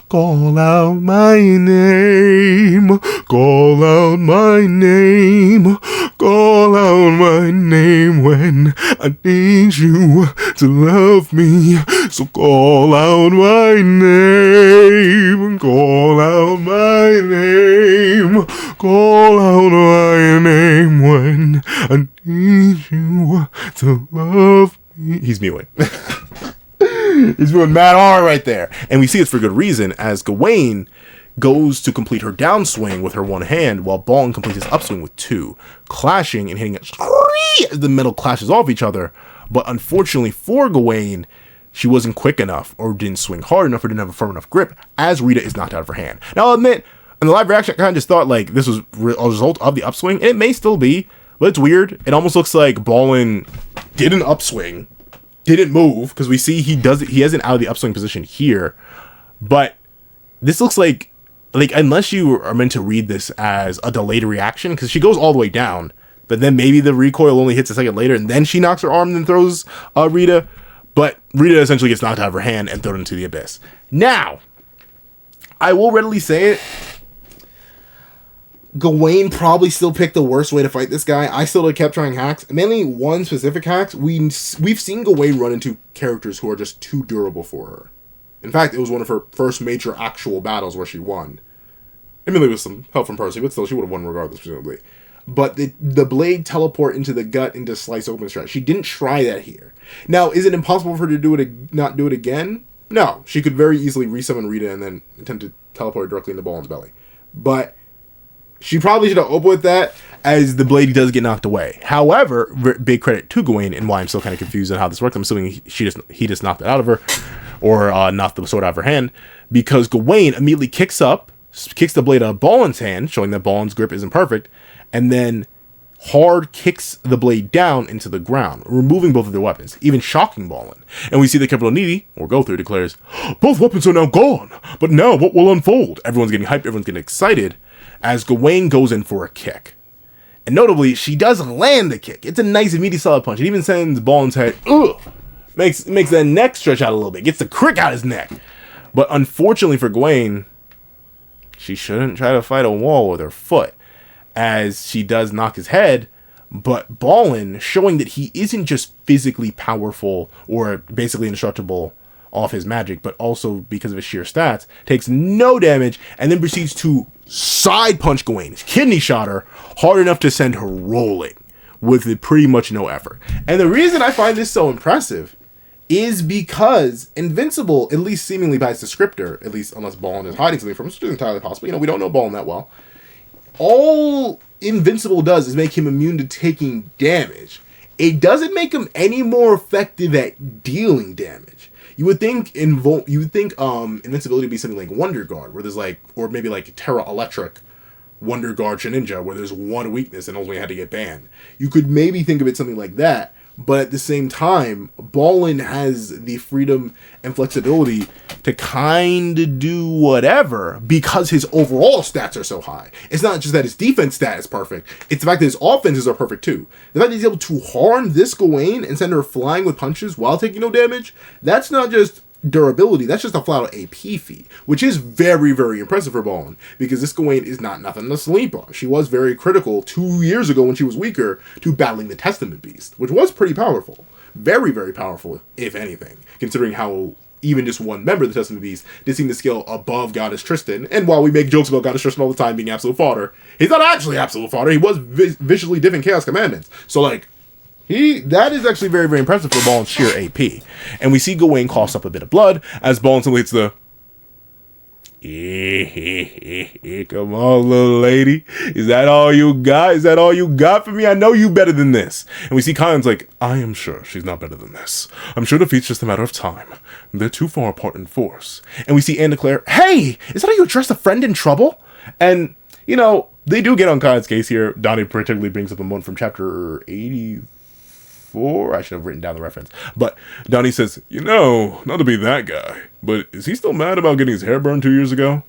call out my name, call out my name, call out my name when I need you to love me. So call out my name, call out my name, call out my name when I need you to love me. He's mewing. He's doing mad R right there. And we see it's for good reason, as Gawain goes to complete her downswing with her one hand, while Ballin completes his upswing with two, clashing and hitting it as the metal clashes off each other. But unfortunately for Gawain, she wasn't quick enough, or didn't swing hard enough, or didn't have a firm enough grip, as Rita is knocked out of her hand. Now, I'll admit, in the live reaction, I kind of just thought like this was a result of the upswing. It may still be, but it's weird. It almost looks like Ballin did an upswing, didn't move, because we see he has an out of the upswing position here, but this looks like unless you are meant to read this as a delayed reaction, because she goes all the way down, but then maybe the recoil only hits a second later, and then she knocks her arm and then throws Rita, but Rita essentially gets knocked out of her hand and thrown into the abyss. Now, I will readily say it, Gawain probably still picked the worst way to fight this guy. I still kept trying hacks. Mainly one specific hack. We've seen Gawain run into characters who are just too durable for her. In fact, it was one of her first major actual battles where she won. Admittedly with some help from Percy, but still she would have won regardless, presumably. But the blade teleport into the gut into slice open strat. She didn't try that here. Now, is it impossible for her to not do it again? No. She could very easily resummon Rita and then attempt to teleport directly into Ballin's belly. But she probably should have opened with that, as the blade does get knocked away. However, big credit to Gawain, and why I'm still kind of confused on how this works. I'm assuming he just knocked it out of her, or knocked the sword out of her hand, because Gawain immediately kicks the blade out of Ballin's hand, showing that Ballin's grip isn't perfect, and then hard kicks the blade down into the ground, removing both of their weapons, even shocking Ballin. And we see that Capital Needy, or Gother, declares, "Both weapons are now gone, but now what will unfold?" Everyone's getting hyped, everyone's getting excited, as Gawain goes in for a kick. And notably, she does land the kick. It's a nice, meaty, solid punch. It even sends Ballin's head, ugh, makes that neck stretch out a little bit, gets the crick out his neck. But unfortunately for Gawain, she shouldn't try to fight a wall with her foot, as she does knock his head. But Ballin, showing that he isn't just physically powerful or basically indestructible off his magic, but also because of his sheer stats, takes no damage and then proceeds to side punch Gawain, kidney shot her hard enough to send her rolling with pretty much no effort. And the reason I find this so impressive is because Invincible, at least seemingly by its descriptor, at least unless Ballin is hiding something from us, which is entirely possible. We don't know Ballin that well. All Invincible does is make him immune to taking damage. It doesn't make him any more effective at dealing damage. You would think invincibility would be something like Wonder Guard, where there's like, or maybe like Terra Electric Wonder Guard Ninja, where there's one weakness and only had to get banned. You could maybe think of it something like that. But at the same time, Ballin has the freedom and flexibility to kind of do whatever because his overall stats are so high. It's not just that his defense stat is perfect. It's the fact that his offenses are perfect too. The fact that he's able to harm this Gawain and send her flying with punches while taking no damage, that's not just durability, that's just a flat out AP feat, which is very, very impressive for Ballin, because this Gawain is not nothing to sleep on. She was very critical 2 years ago when she was weaker to battling the Testament Beast, which was pretty powerful. Very, very powerful, if anything, considering how even just one member of the Testament Beast did seem to scale above Goddess Tristan. And while we make jokes about Goddess Tristan all the time being absolute fodder, he's not actually absolute fodder. He was viciously different Chaos Commandments. So, like, that is actually very, very impressive for Ballin's sheer AP. And we see Gawain coughs up a bit of blood as Ballin simply hits the come on, little lady. Is that all you got? Is that all you got for me? I know you better than this. And we see Kylan's like, I am sure she's not better than this. I'm sure defeat's just a matter of time. They're too far apart in force. And we see Anne declare, hey, is that how you address a friend in trouble? And, you know, they do get on Kylan's case here. Donnie particularly brings up a moment from chapter 84. I should have written down the reference. But Donnie says, you know, not to be that guy, but is he still mad about getting his hair burned 2 years ago?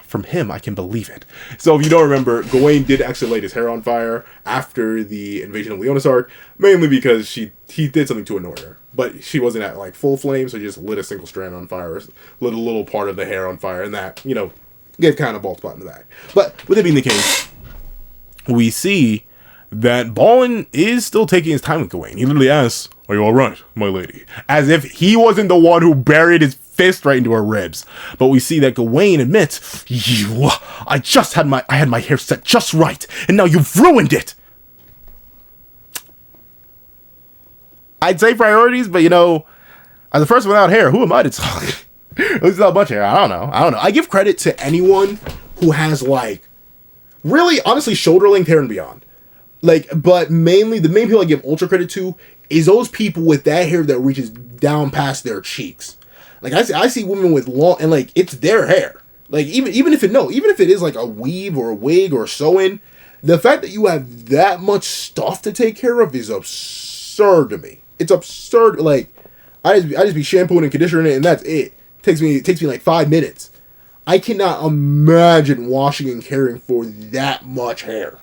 From him, I can believe it. So if you don't remember, Gawain did actually light his hair on fire after the invasion of Leonis arc, mainly because he did something to annoy her. But she wasn't at like full flame, so he just lit a single strand on fire, lit a little part of the hair on fire, and that, you know, gave kind of a bald spot in the back. But with it being the case, we see that Ballin is still taking his time with Gawain. He literally asks, are you alright, my lady? As if he wasn't the one who buried his fist right into her ribs. But we see that Gawain admits, I had my hair set just right, and now you've ruined it. I'd say priorities, but you know, as the first without hair, who am I to talk? At least not much hair. I don't know. I give credit to anyone who has, like, really, honestly, shoulder length hair and beyond. Like, but mainly, the main people I give ultra credit to is those people with that hair that reaches down past their cheeks. Like, I see women with long, and like, it's their hair. Like, even if it is like a weave or a wig or a sew-in, the fact that you have that much stuff to take care of is absurd to me. It's absurd. Like, I just be shampooing and conditioning it, and that's it. It takes me like 5 minutes. I cannot imagine washing and caring for that much hair.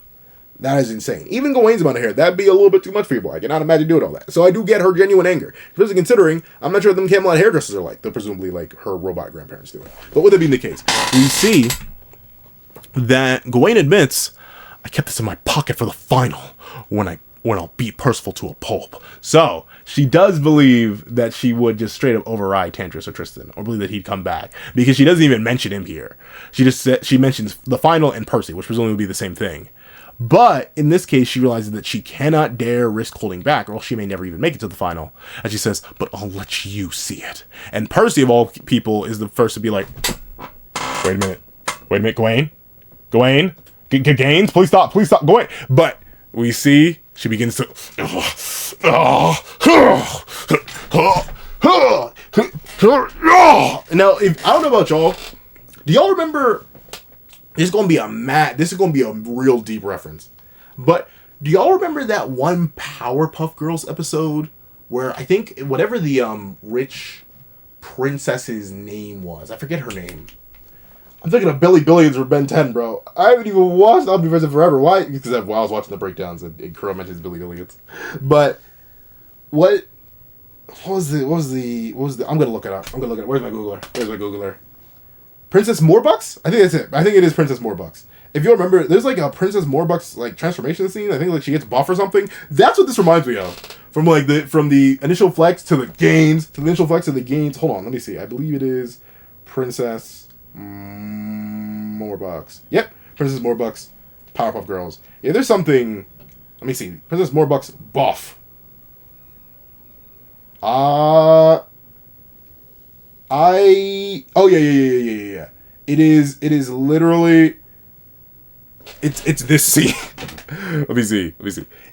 That is insane. Even Gawain's amount of hair, that'd be a little bit too much for you, boy. I cannot imagine doing all that. So I do get her genuine anger. Especially considering, I'm not sure what them Camelot hairdressers are like. They're presumably like her robot grandparents do it. But with it being the case, we see that Gawain admits, I kept this in my pocket for the final when I'll beat Percival to a pulp. So she does believe that she would just straight up override Tantris or Tristan, or believe that he'd come back, because she doesn't even mention him here. She mentions the final and Percy, which presumably would be the same thing. But in this case, she realizes that she cannot dare risk holding back, or else she may never even make it to the final. And she says, but I'll let you see it. And Percy, of all people, is the first to be like, wait a minute, Gawain, Gaines, please stop, Gawain. But we see she begins to, now, if I don't know about y'all, do y'all remember? This is gonna be a real deep reference. But Do y'all remember that one Powerpuff Girls episode where I think whatever the rich princess's name was, I forget her name. I'm thinking of Billy Billions or Ben 10, bro. I haven't even watched I'll Be Present Forever. Why? Because I was watching the breakdowns and Kuro mentions Billy Billions. But what was the I'm gonna look it up. Where's my Googler? Princess Morbucks? I think that's it. I think it is Princess Morbucks. If you remember, there's like a Princess Morbucks like transformation scene. I think like she gets buff or something. That's what this reminds me of. From the initial flex to the gains, Hold on, let me see. I believe it is Princess Morbucks. Yep, Princess Morbucks, Powerpuff Girls. Yeah, there's something. Let me see. Princess Morbucks buff. Oh yeah. It is literally. It's this scene. Let me see.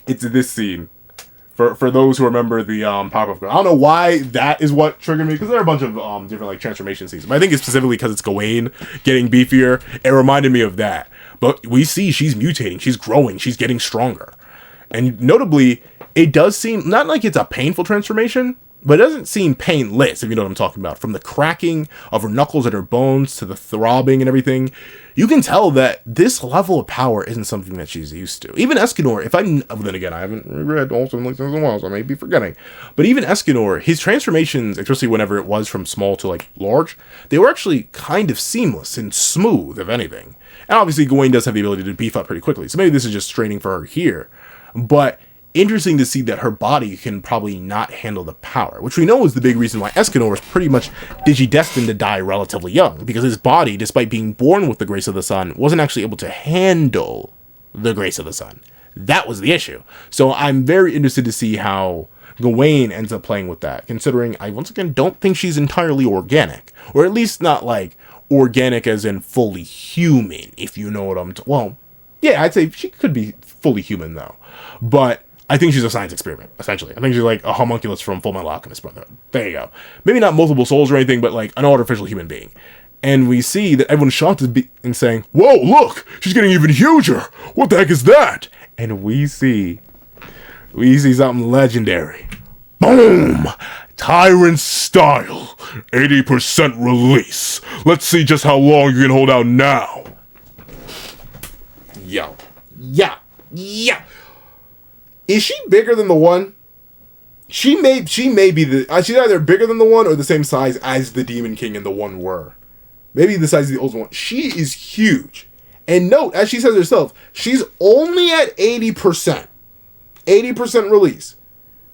It's this scene. For those who remember the Powerpuff Girl. I don't know why that is what triggered me, because there are a bunch of different like transformation scenes. But I think it's specifically because it's Gawain getting beefier. It reminded me of that. But we see she's mutating, she's growing, she's getting stronger. And notably, it does seem not like it's a painful transformation, but it doesn't seem painless, if you know what I'm talking about. From the cracking of her knuckles and her bones to the throbbing and everything, you can tell that this level of power isn't something that she's used to. Even Escanor, then again, I haven't read Ultimate like since a while, so I may be forgetting. But even Escanor, his transformations, especially whenever it was from small to like large, they were actually kind of seamless and smooth, if anything. And obviously, Gawain does have the ability to beef up pretty quickly, so maybe this is just training for her here. But interesting to see that her body can probably not handle the power, which we know is the big reason why Escanor was pretty much digidestined to die relatively young, because his body, despite being born with the grace of the sun, wasn't actually able to handle the grace of the sun. That was the issue. So I'm very interested to see how Gawain ends up playing with that, considering I once again don't think she's entirely organic, or at least not like organic as in fully human, if you know what I'm well, yeah, I'd say she could be fully human though, but I think she's a science experiment, essentially. I think she's like a homunculus from Full Metal Alchemist. There you go. Maybe not multiple souls or anything, but like an artificial human being. And we see that everyone's shocked and saying, "Whoa, look! She's getting even huger! What the heck is that?" And we see something legendary. Boom! Tyrant style. 80% release. Let's see just how long you can hold out now. Yeah. Is she bigger than the one? She may be she's either bigger than the one or the same size as the Demon King and the one were. Maybe the size of the old one. She is huge. And note, as she says herself, she's only at 80%. 80% release.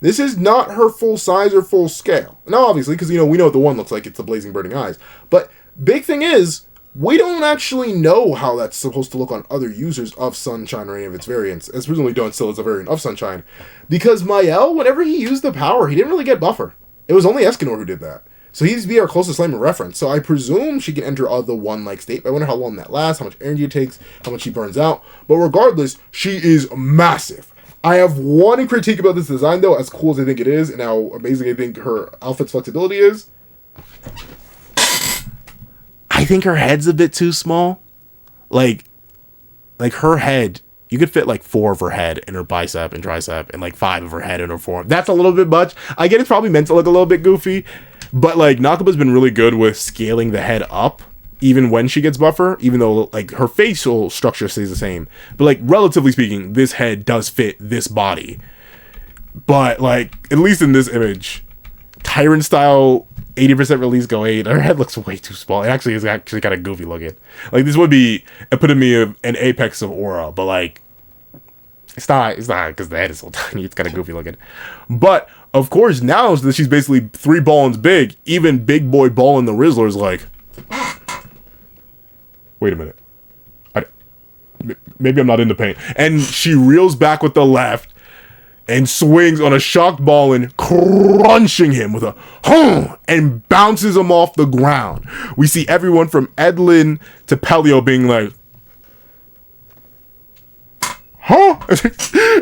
This is not her full size or full scale. Now, obviously, because we know what the one looks like. It's the blazing burning eyes. But big thing is, we don't actually know how that's supposed to look on other users of Sunshine or any of its variants, as presumably Dawn still is a variant of Sunshine. Because Mael, whenever he used the power, he didn't really get buffer. It was only Escanor who did that. So he's be our closest Slimer reference. So I presume she can enter the one-like state. But I wonder how long that lasts, how much energy it takes, how much she burns out. But regardless, she is massive. I have one critique about this design, though, as cool as I think it is, and how amazing I think her outfit's flexibility is. I think her head's a bit too small. Like her head, you could fit like 4 of her head in her bicep and tricep, and like 5 of her head in her forearm. That's a little bit much. I get it's probably meant to look a little bit goofy, but like NAKABA's been really good with scaling the head up, even when she gets buffer, even though like her facial structure stays the same. But like relatively speaking, this head does fit this body. But like, at least in this image, Tyrant style 80% release Gawain, her head looks way too small. It actually is kind of goofy looking. Like, this would be epitome of an apex of aura, but like, it's not because the head is so tiny. It's kind of goofy looking. But of course, now that she's basically 3 ballins big, even big boy Ballin the Rizzler is like, wait a minute, maybe I'm not into pain. And she reels back with the left and swings on a shocked Ballin, crunching him with a hum, and bounces him off the ground. We see everyone from Edlin to Pelio being like, huh?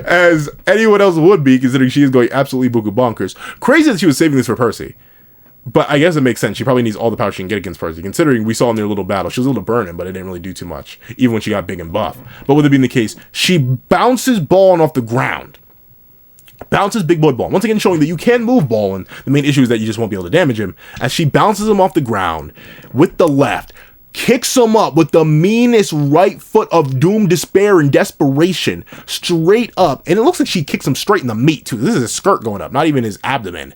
As anyone else would be, considering she is going absolutely buku bonkers. Crazy that she was saving this for Percy. But I guess it makes sense. She probably needs all the power she can get against Percy, considering we saw in their little battle, she was able to burn him, but it didn't really do too much, even when she got big and buff. But with it being the case, she bounces Ballin off the ground. Bounces Big Boy Ballin. Once again, showing that you can move Ballin. The main issue is that you just won't be able to damage him. As she bounces him off the ground with the left, kicks him up with the meanest right foot of doom, despair, and desperation. Straight up. And it looks like she kicks him straight in the meat, too. This is his skirt going up, not even his abdomen.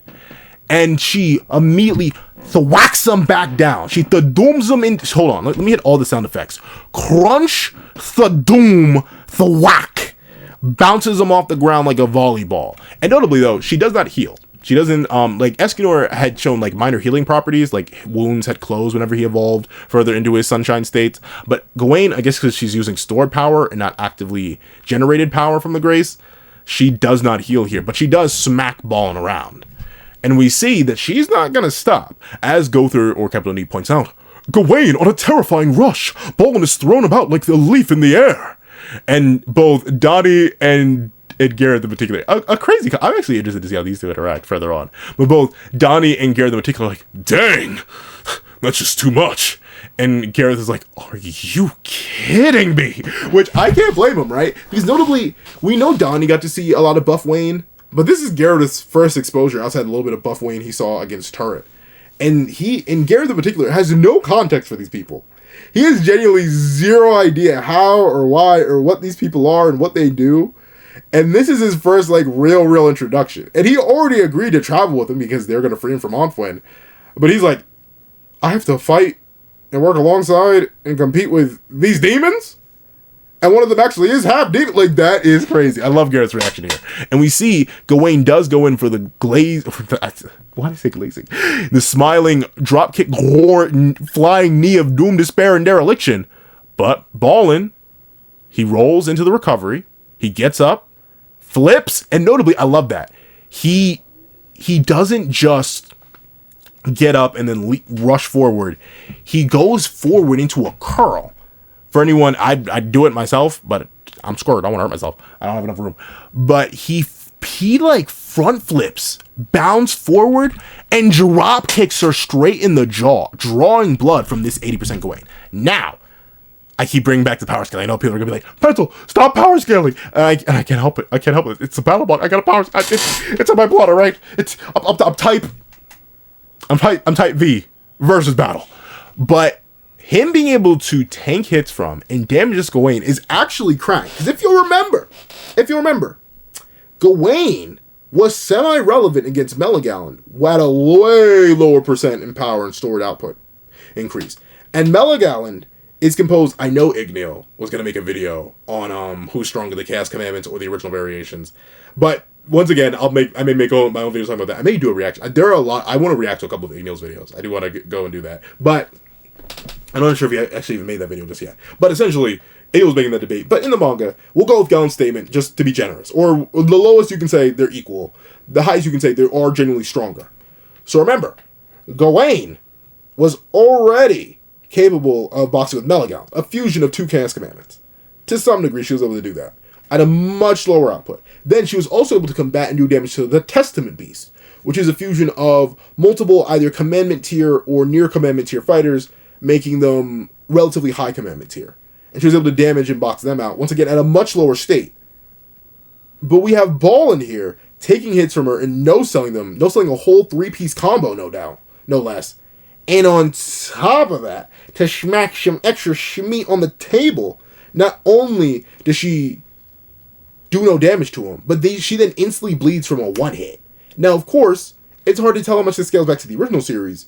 And she immediately thwacks him back down. She thadooms him in. Hold on, let me hit all the sound effects. Crunch, thadoom, thwack. Bounces him off the ground like a volleyball. And notably, though, she does not heal. She doesn't, like, Escanor had shown, like, minor healing properties, like, wounds had closed whenever he evolved further into his sunshine states. But Gawain, I guess because she's using stored power and not actively generated power from the Grace, she does not heal here. But she does smack Ballin around. And we see that she's not going to stop. As Gother or Capital Need points out, Gawain on a terrifying rush. Ballin is thrown about like a leaf in the air. And both Donnie and Garrett in particular, a crazy, I'm actually interested to see how these two interact further on. But both Donnie and Garrett in particular are like, dang, that's just too much. And Gareth is like, are you kidding me? Which I can't blame him, right? Because notably, we know Donnie got to see a lot of buff Wayne. But this is Garrett's first exposure outside a little bit of buff Wayne he saw against Tyrant. And Garrett in particular, has no context for these people. He has genuinely zero idea how or why or what these people are and what they do. And this is his first, like, real introduction. And he already agreed to travel with him because they're going to free him from Onfwen. But he's like, I have to fight and work alongside and compete with these demons? And one of them actually is half demon. Like, that is crazy. I love Garrett's reaction here. And we see Gawain does go in for the glaze. Why did I say glazing? The smiling dropkick, flying knee of doom, despair, and dereliction. But Ballin, he rolls into the recovery. He gets up, flips, and notably, I love that. He doesn't just get up and then rush forward. He goes forward into a curl. For anyone, I'd do it myself, but I'm scared. I don't want to hurt myself. I don't have enough room. But he like front flips, bounds forward, and drop kicks her straight in the jaw, drawing blood from this 80% Gawain. Now, I keep bringing back the power scaling. I know people are gonna be like, Pencil, stop power scaling. And I can't help it. I can't help it. It's a battle block. I got a power. It's in my blood. All right. I'm type V versus battle, but him being able to tank hits from and damage this Gawain is actually cracked. Because if you'll remember, Gawain was semi-relevant against Melagallon, who had a way lower percent in power and stored output increase. And Melagallon is composed, I know Igneo was going to make a video on who's stronger, the Chaos Commandments or the original variations. But once again, I may make my own videos talking about that. I may do a reaction. There are a lot. I want to react to a couple of Igneo's videos. I do want to go and do that. But I'm not sure if he actually even made that video just yet. But essentially, Igneo was making that debate. But in the manga, we'll go with Gallon's statement just to be generous. Or the lowest you can say they're equal. The highest you can say they are genuinely stronger. So remember, Gawain was already capable of boxing with Melagallon, a fusion of two Chaos Commandments. To some degree, she was able to do that at a much lower output. Then she was also able to combat and do damage to the Testament Beast, which is a fusion of multiple either Commandment tier or near Commandment tier fighters, making them relatively high Commandment tier. And she was able to damage and box them out, once again, at a much lower state. But we have Ballin here, taking hits from her and no-selling them, no-selling a whole three-piece combo, no doubt, no less. And on top of that, to smack some extra meat on the table, not only does she do no damage to him, but she then instantly bleeds from a one-hit. Now, of course, it's hard to tell how much this scales back to the original series,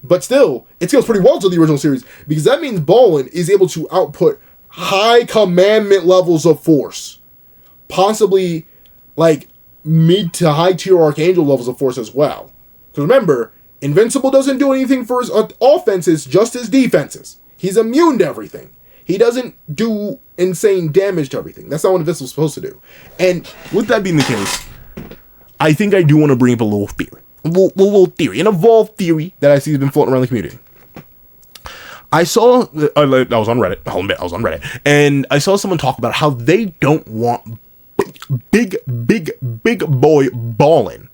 but still, it scales pretty well to the original series, because that means Ballin is able to output high commandment levels of force. Possibly, like, mid to high tier Archangel levels of force as well. Because remember, Invincible doesn't do anything for his offenses, just his defenses. He's immune to everything. He doesn't do insane damage to everything. That's not what Invincible's supposed to do. And with that being the case, I think I do want to bring up a little theory. A little theory. An evolved theory that I see has been floating around the community. I saw, I was on Reddit, I'll admit, I was on Reddit, and I saw someone talk about how they don't want big boy Ballin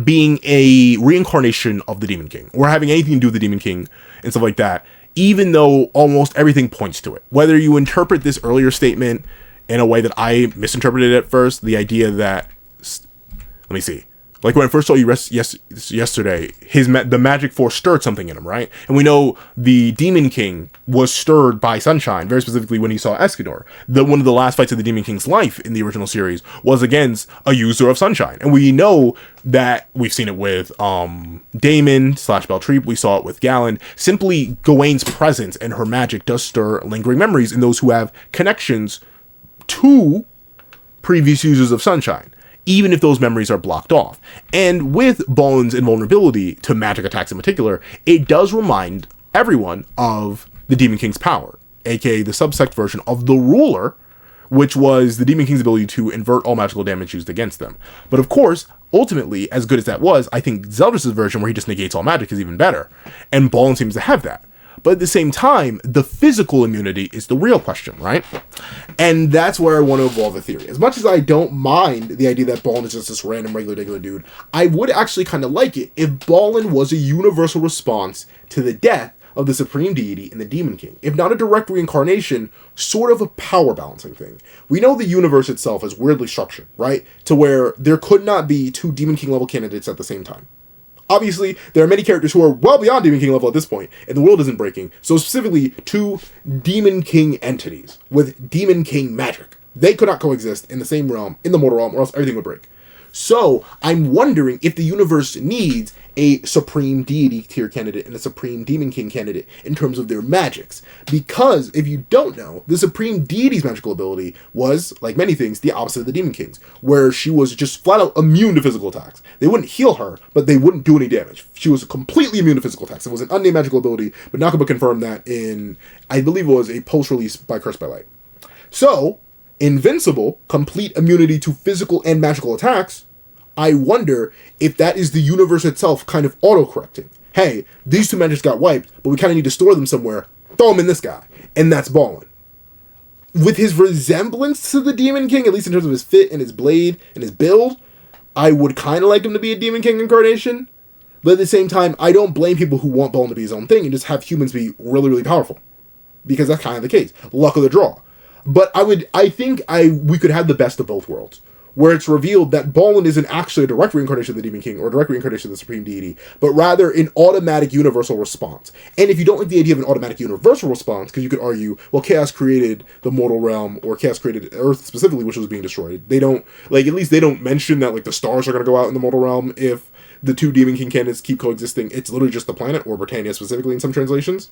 being a reincarnation of the Demon King, or having anything to do with the Demon King and stuff like that, even though almost everything points to it. Whether you interpret this earlier statement in a way that I misinterpreted at first, the idea that, let me see, like when I first saw you yesterday, the magic force stirred something in him, right? And we know the Demon King was stirred by sunshine, very specifically when he saw Escanor. One of the last fights of the Demon King's life in the original series was against a user of sunshine. And we know that we've seen it with Damon / Beltreep, we saw it with Galen. Simply Gawain's presence and her magic does stir lingering memories in those who have connections to previous users of sunshine, even if those memories are blocked off. And with Ballen's invulnerability to magic attacks in particular, it does remind everyone of the Demon King's power, aka the subsect version of the Ruler, which was the Demon King's ability to invert all magical damage used against them. But of course, ultimately, as good as that was, I think Zeldris' version, where he just negates all magic, is even better. And Ballen seems to have that. But at the same time, the physical immunity is the real question, right? And that's where I want to evolve the theory. As much as I don't mind the idea that Ballen is just this random, regular dude, I would actually kind of like it if Ballen was a universal response to the death of the Supreme Deity and the Demon King. If not a direct reincarnation, sort of a power balancing thing. We know the universe itself is weirdly structured, right? To where there could not be two Demon King level candidates at the same time. Obviously, there are many characters who are well beyond Demon King level at this point, and the world isn't breaking. So specifically, two Demon King entities with Demon King magic. They could not coexist in the same realm, in the mortal realm, or else everything would break. So, I'm wondering if the universe needs a Supreme Deity tier candidate and a Supreme Demon King candidate in terms of their magics. Because, if you don't know, the Supreme Deity's magical ability was, like many things, the opposite of the Demon King's, where she was just flat out immune to physical attacks. They wouldn't heal her, but they wouldn't do any damage. She was completely immune to physical attacks. It was an unnamed magical ability, but NAKABA confirmed that in, I believe it was a post-release by Cursed by Light. So, Invincible, complete immunity to physical and magical attacks, I wonder if that is the universe itself kind of auto-correcting. Hey, these two magics got wiped, but we kind of need to store them somewhere. Throw them in this guy. And that's Ballen. With his resemblance to the Demon King, at least in terms of his fit and his blade and his build, I would kind of like him to be a Demon King incarnation. But at the same time, I don't blame people who want Ballen to be his own thing and just have humans be really, really powerful. Because that's kind of the case. Luck of the draw. But I think we could have the best of both worlds, where it's revealed that Ballen isn't actually a direct reincarnation of the Demon King or a direct reincarnation of the Supreme Deity, but rather an automatic universal response. And if you don't like the idea of an automatic universal response, because you could argue, well, Chaos created the mortal realm, or Chaos created Earth specifically, which was being destroyed. They don't, like, at least they don't mention that, like, the stars are going to go out in the mortal realm if the two Demon King candidates keep coexisting. It's literally just the planet, or Britannia specifically in some translations.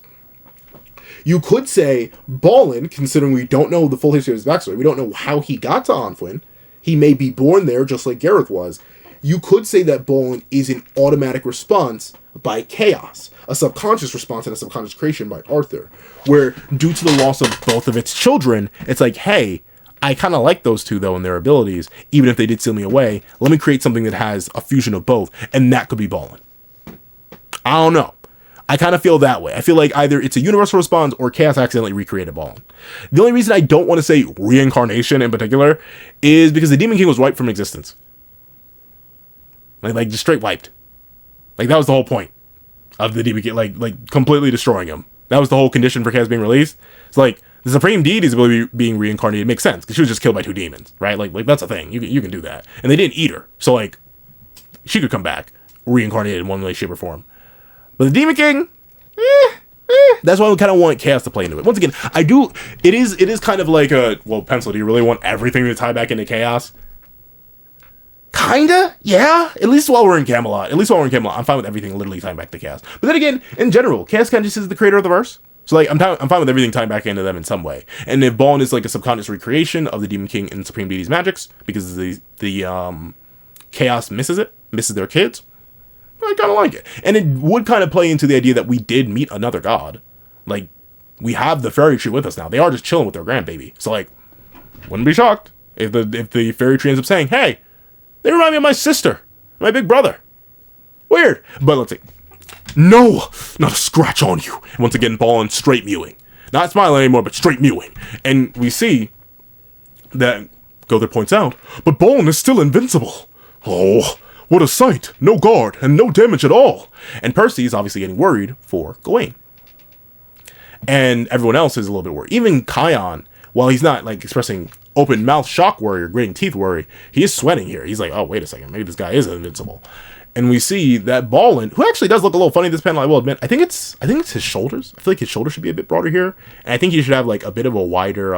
You could say Ballen, considering we don't know the full history of his backstory, we don't know how he got to Anfuin. He may be born there just like Gareth was. You could say that Ballen is an automatic response by Chaos, a subconscious response and a subconscious creation by Arthur, where due to the loss of both of its children, it's like, hey, I kind of like those two though and their abilities, even if they did steal me away. Let me create something that has a fusion of both, and that could be Ballen. I don't know. I kind of feel that way. I feel like either it's a universal response or Chaos accidentally recreated Ballen. The only reason I don't want to say reincarnation in particular is because the Demon King was wiped from existence. Like just straight wiped. Like that was the whole point of the Demon King, like completely destroying him. That was the whole condition for Chaos being released. It's like the Supreme Deity's ability being reincarnated makes sense because she was just killed by two demons, right? Like that's a thing. You can do that, and they didn't eat her, so like she could come back reincarnated in one way, shape, or form. But the Demon King, that's why we kind of want Chaos to play into it. Once again, I do. It is kind of like a, well, Pencil, do you really want everything to tie back into Chaos? Kinda, yeah. At least while we're in Camelot. I'm fine with everything literally tying back to Chaos. But then again, in general, Chaos kind of just is the creator of the verse. So like, I'm fine with everything tying back into them in some way. And if Ballen is like a subconscious recreation of the Demon King and Supreme Deity's magics, because the Chaos misses their kids, I kind of like it. And it would kind of play into the idea that we did meet another god. Like, we have the fairy tree with us now. They are just chilling with their grandbaby. So, like, wouldn't be shocked if the fairy tree ends up saying, hey, they remind me of my sister, my big brother. Weird. But let's see. No, not a scratch on you. And once again, Ballen straight mewing. Not smiling anymore, but straight mewing. And we see that Gother points out, but Ballen is still invincible. Oh, What a sight! No guard, and no damage at all! And Percy is obviously getting worried for Gawain. And everyone else is a little bit worried. Even Kion, while he's not, like, expressing open mouth shock worry or gritting teeth worry, he is sweating here. He's like, oh, wait a second, maybe this guy is invincible. And we see that Balin, who actually does look a little funny this panel, I will admit. I think it's his shoulders. I feel like his shoulders should be a bit broader here. And I think he should have, like, a bit of a wider,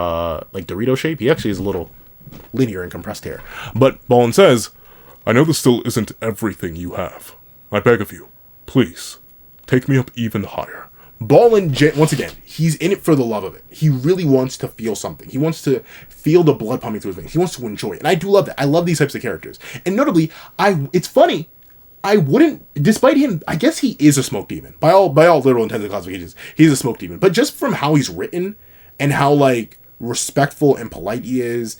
like, Dorito shape. He actually is a little linear and compressed here. But Balin says, I know this still isn't everything you have. I beg of you, please, take me up even higher. Balin, once again, he's in it for the love of it. He really wants to feel something. He wants to feel the blood pumping through his veins. He wants to enjoy it. And I do love that. I love these types of characters. And notably, it's funny, I wouldn't, despite him, I guess he is a smoke demon. By all literal intents and classifications, he's a smoke demon. But just from how he's written, and how, like, respectful and polite he is,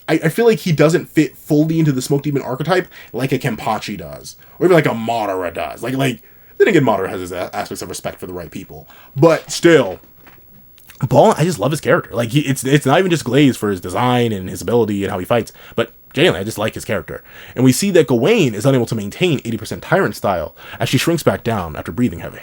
I feel like he doesn't fit fully into the smoke demon archetype like a Kenpachi does. Or even like a Madara does. Like, then again, Madara has his aspects of respect for the right people. But still, Balin, I just love his character. Like, it's not even just glazed for his design and his ability and how he fights, but genuinely, I just like his character. And we see that Gawain is unable to maintain 80% Tyrant style as she shrinks back down after breathing heavy.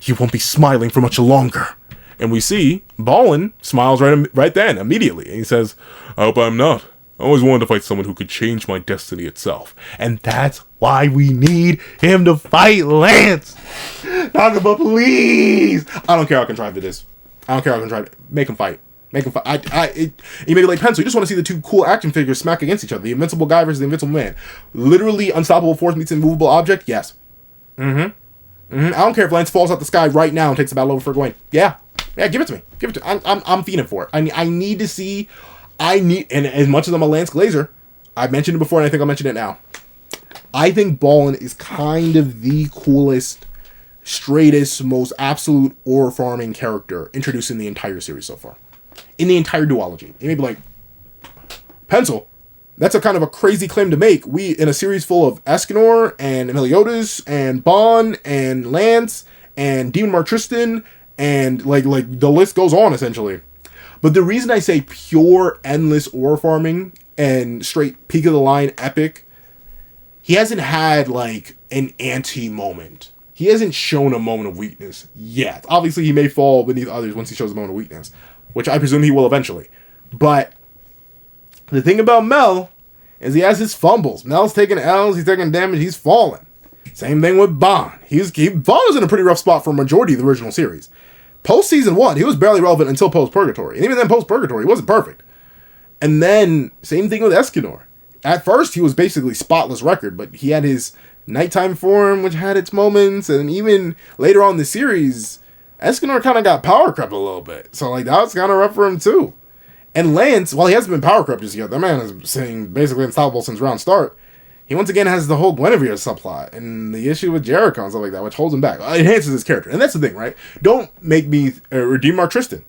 You won't be smiling for much longer. And we see Balin smiles right then, immediately. And he says, I hope I'm not. I always wanted to fight someone who could change my destiny itself. And that's why we need him to fight Lance. NAKABA, please. I don't care how contrived it is. I don't care how contrived it. Make him fight. Make him fight. You may be like, Pencil, you just want to see the two cool action figures smack against each other. The Invincible guy versus the Invincible man. Literally unstoppable force meets immovable object? Yes. I don't care if Lance falls out the sky right now and takes the battle over for Gawain. Yeah, give it to me. Give it to me. I'm feeding for it. I need to see. And as much as I'm a Lance Glazer, I've mentioned it before and I think I'll mention it now. I think Balin is kind of the coolest, straightest, most absolute ore farming character introduced in the entire series so far. In the entire duology. You may be like, Pencil, that's a kind of a crazy claim to make. We, in a series full of Escanor and Meliodas and Bon and Lance and Demon Martristan and like the list goes on essentially. But the reason I say pure, endless ore farming and straight peak of the line epic, he hasn't had like an anti-moment. He hasn't shown a moment of weakness yet. Obviously, he may fall beneath others once he shows a moment of weakness, which I presume he will eventually. But the thing about Mel is he has his fumbles. Mel's taking L's, he's taking damage, he's falling. Same thing with Bon. Bon was in a pretty rough spot for a majority of the original series. Post season 1, he was barely relevant until post Purgatory. And even then, post Purgatory, he wasn't perfect. And then, same thing with Escanor. At first, he was basically spotless record, but he had his nighttime form, which had its moments. And even later on in the series, Escanor kind of got power crept a little bit. So, like, that was kind of rough for him, too. And Lance, while he hasn't been power crept just yet, that man is saying basically unstoppable since round start. He once again has the whole Guinevere subplot and the issue with Jericho and stuff like that, which holds him back. It enhances his character. And that's the thing, right? Don't make me redeem Tristan.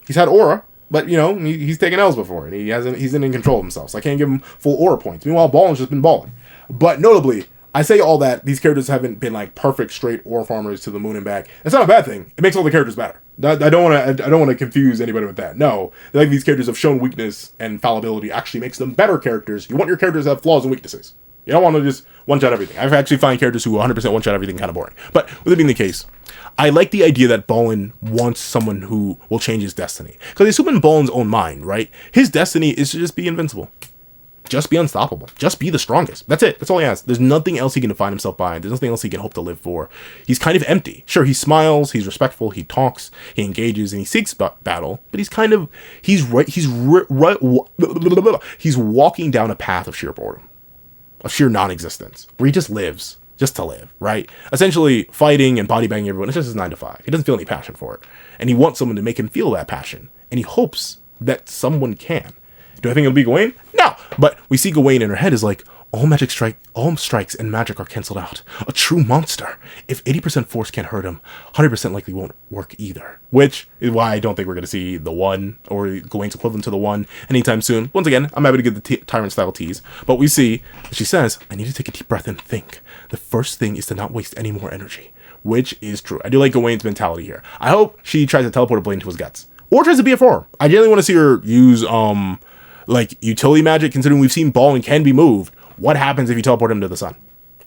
He's had aura, but, you know, he's taken L's before, and he's in control of himself, so I can't give him full aura points. Meanwhile, Balin's just been balling. But notably, I say all that, these characters haven't been, like, perfect straight aura farmers to the moon and back. That's not a bad thing. It makes all the characters better. I don't want to confuse anybody with that. No, like these characters have shown weakness and fallibility actually makes them better characters. You want your characters to have flaws and weaknesses. You don't want to just one-shot everything. I actually find characters who 100% one-shot everything kind of boring. But with it being the case, I like the idea that Balin wants someone who will change his destiny. Because assume in Balin's own mind, right? His destiny is to just be invincible. Just be unstoppable. Just be the strongest. That's it. That's all he has. There's nothing else he can define himself by. There's nothing else he can hope to live for. He's kind of empty. Sure, he smiles, he's respectful, he talks, he engages, and he seeks battle. But he's kind of, he's walking down a path of sheer boredom. Of sheer non-existence. Where he just lives. Just to live, right? Essentially, fighting and body banging everyone, it's just his 9 to 5. He doesn't feel any passion for it. And he wants someone to make him feel that passion. And he hopes that someone can. Do I think it'll be Gawain? No. But we see Gawain in her head is like, all strikes and magic are cancelled out. A true monster. If 80% force can't hurt him, 100% likely won't work either. Which is why I don't think we're going to see the one, or Gawain's equivalent to the one, anytime soon. Once again, I'm happy to get the Tyrant-style tease. But we see that she says, I need to take a deep breath and think. The first thing is to not waste any more energy. Which is true. I do like Gawain's mentality here. I hope she tries to teleport a blade into his guts. Or tries to be a form. I generally want to see her use, like, utility magic, considering we've seen Balin can be moved. What happens if you teleport him to the sun?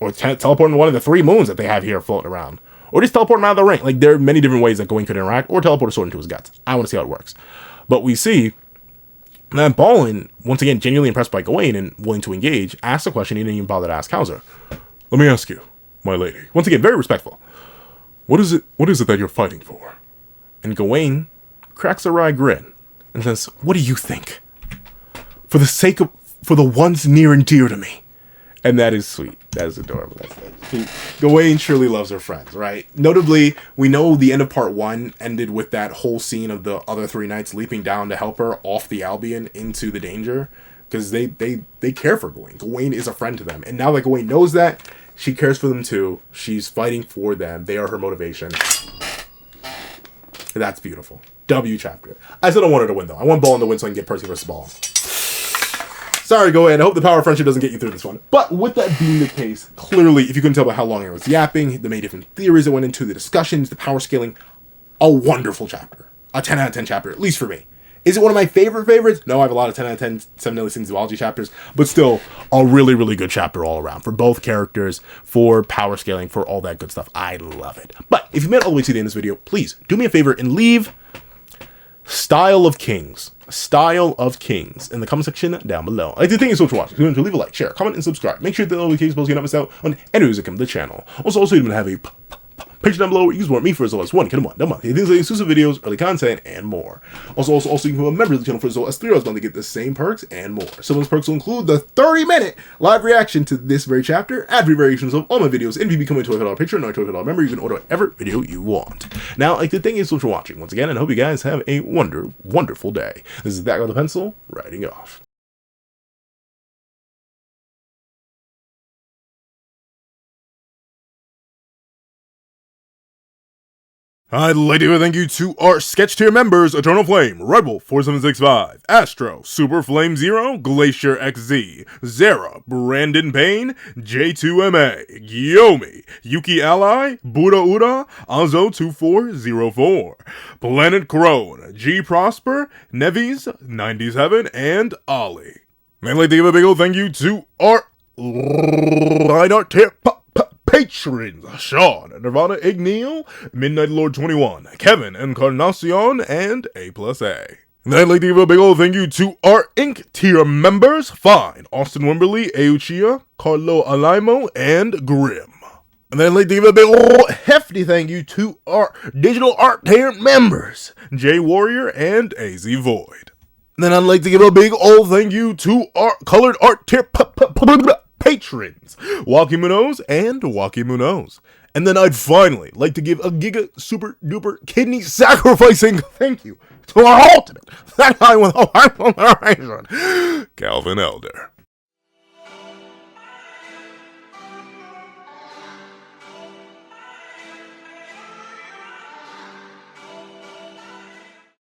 Or teleport him to one of the 3 moons that they have here floating around? Or just teleport him out of the ring? Like, there are many different ways that Gawain could interact, or teleport a sword into his guts. I want to see how it works. But we see that Balin, once again, genuinely impressed by Gawain and willing to engage, asks a question he didn't even bother to ask Hauser. Let me ask you, my lady. Once again, very respectful. What is it that you're fighting for? And Gawain cracks a wry grin and says, what do you think? For the ones near and dear to me. And that is sweet. That is adorable. Gawain surely loves her friends, right? Notably, we know the end of part 1 ended with that whole scene of the other 3 knights leaping down to help her off the Albion into the danger. Because they care for Gawain. Gawain is a friend to them. And now that Gawain knows that, she cares for them too. She's fighting for them. They are her motivation. That's beautiful. W chapter. I still don't want her to win, though. I want Balin to win so I can get Percy versus Balin. Sorry, Gawain. I hope the power of friendship doesn't get you through this one. But with that being the case, clearly, if you couldn't tell by how long I was yapping, the many different theories that went into the discussions, the power scaling, a wonderful chapter. A 10 out of 10 chapter, at least for me. Is it one of my favorites? No, I have a lot of 10 out of 10 Seven Deadly Sins zoology chapters, but still a really, really good chapter all around for both characters, for power scaling, for all that good stuff. I love it. But if you made it all the way to the end of this video, please do me a favor and leave Style of Kings in the comment section down below. I do thank you so much for watching. Remember to leave a like, share, comment, and subscribe. Make sure that all the notifications bells so you don't miss out on any music on the channel. Also, you're going to have a page down below where you can support me for as low as $1 a month. Things like exclusive videos, early content, and more. Also, you can become a member of the channel for as low as $3 a month to get the same perks and more. Some of those perks will include the 30-minute live reaction to this very chapter, ad-free variations of all my videos, and if you become a $12 patron or a $12 member, you can order whatever video you want. Now, I'd like to thank you so much for watching once again, and I hope you guys have a wonderful day. This is That Guy with a Pencil, writing off. I'd like to thank you to our sketch tier members: Eternal Flame, Rebel 4765, Astro, Super Flame Zero, Glacier XZ, Zera, Brandon Payne, J2MA, Gyomi, Yuki Ally, Buddha Uda, Azo 2404, Planet Crone, G Prosper, Nevis 97, and Ollie. I'd like to give a big old thank you to our Reinhardt tier patrons: Sean, Nirvana Igneal, Midnight Lord 21, Kevin Encarnacion, and A+A. And I'd like to give a big old thank you to our Inc. tier members: Fine, Austin Wimberly, Euchia, Carlo Alaimo, and Grim. And then I'd like to give a big old hefty thank you to our digital art tier members: J Warrior and AZ Void. And then I'd like to give a big old thank you to our colored art tier patrons: Waki Munoz and Waki Munoz. And then I'd finally like to give a giga super duper kidney sacrificing thank you to our ultimate, that guy with a high Calvin Elder.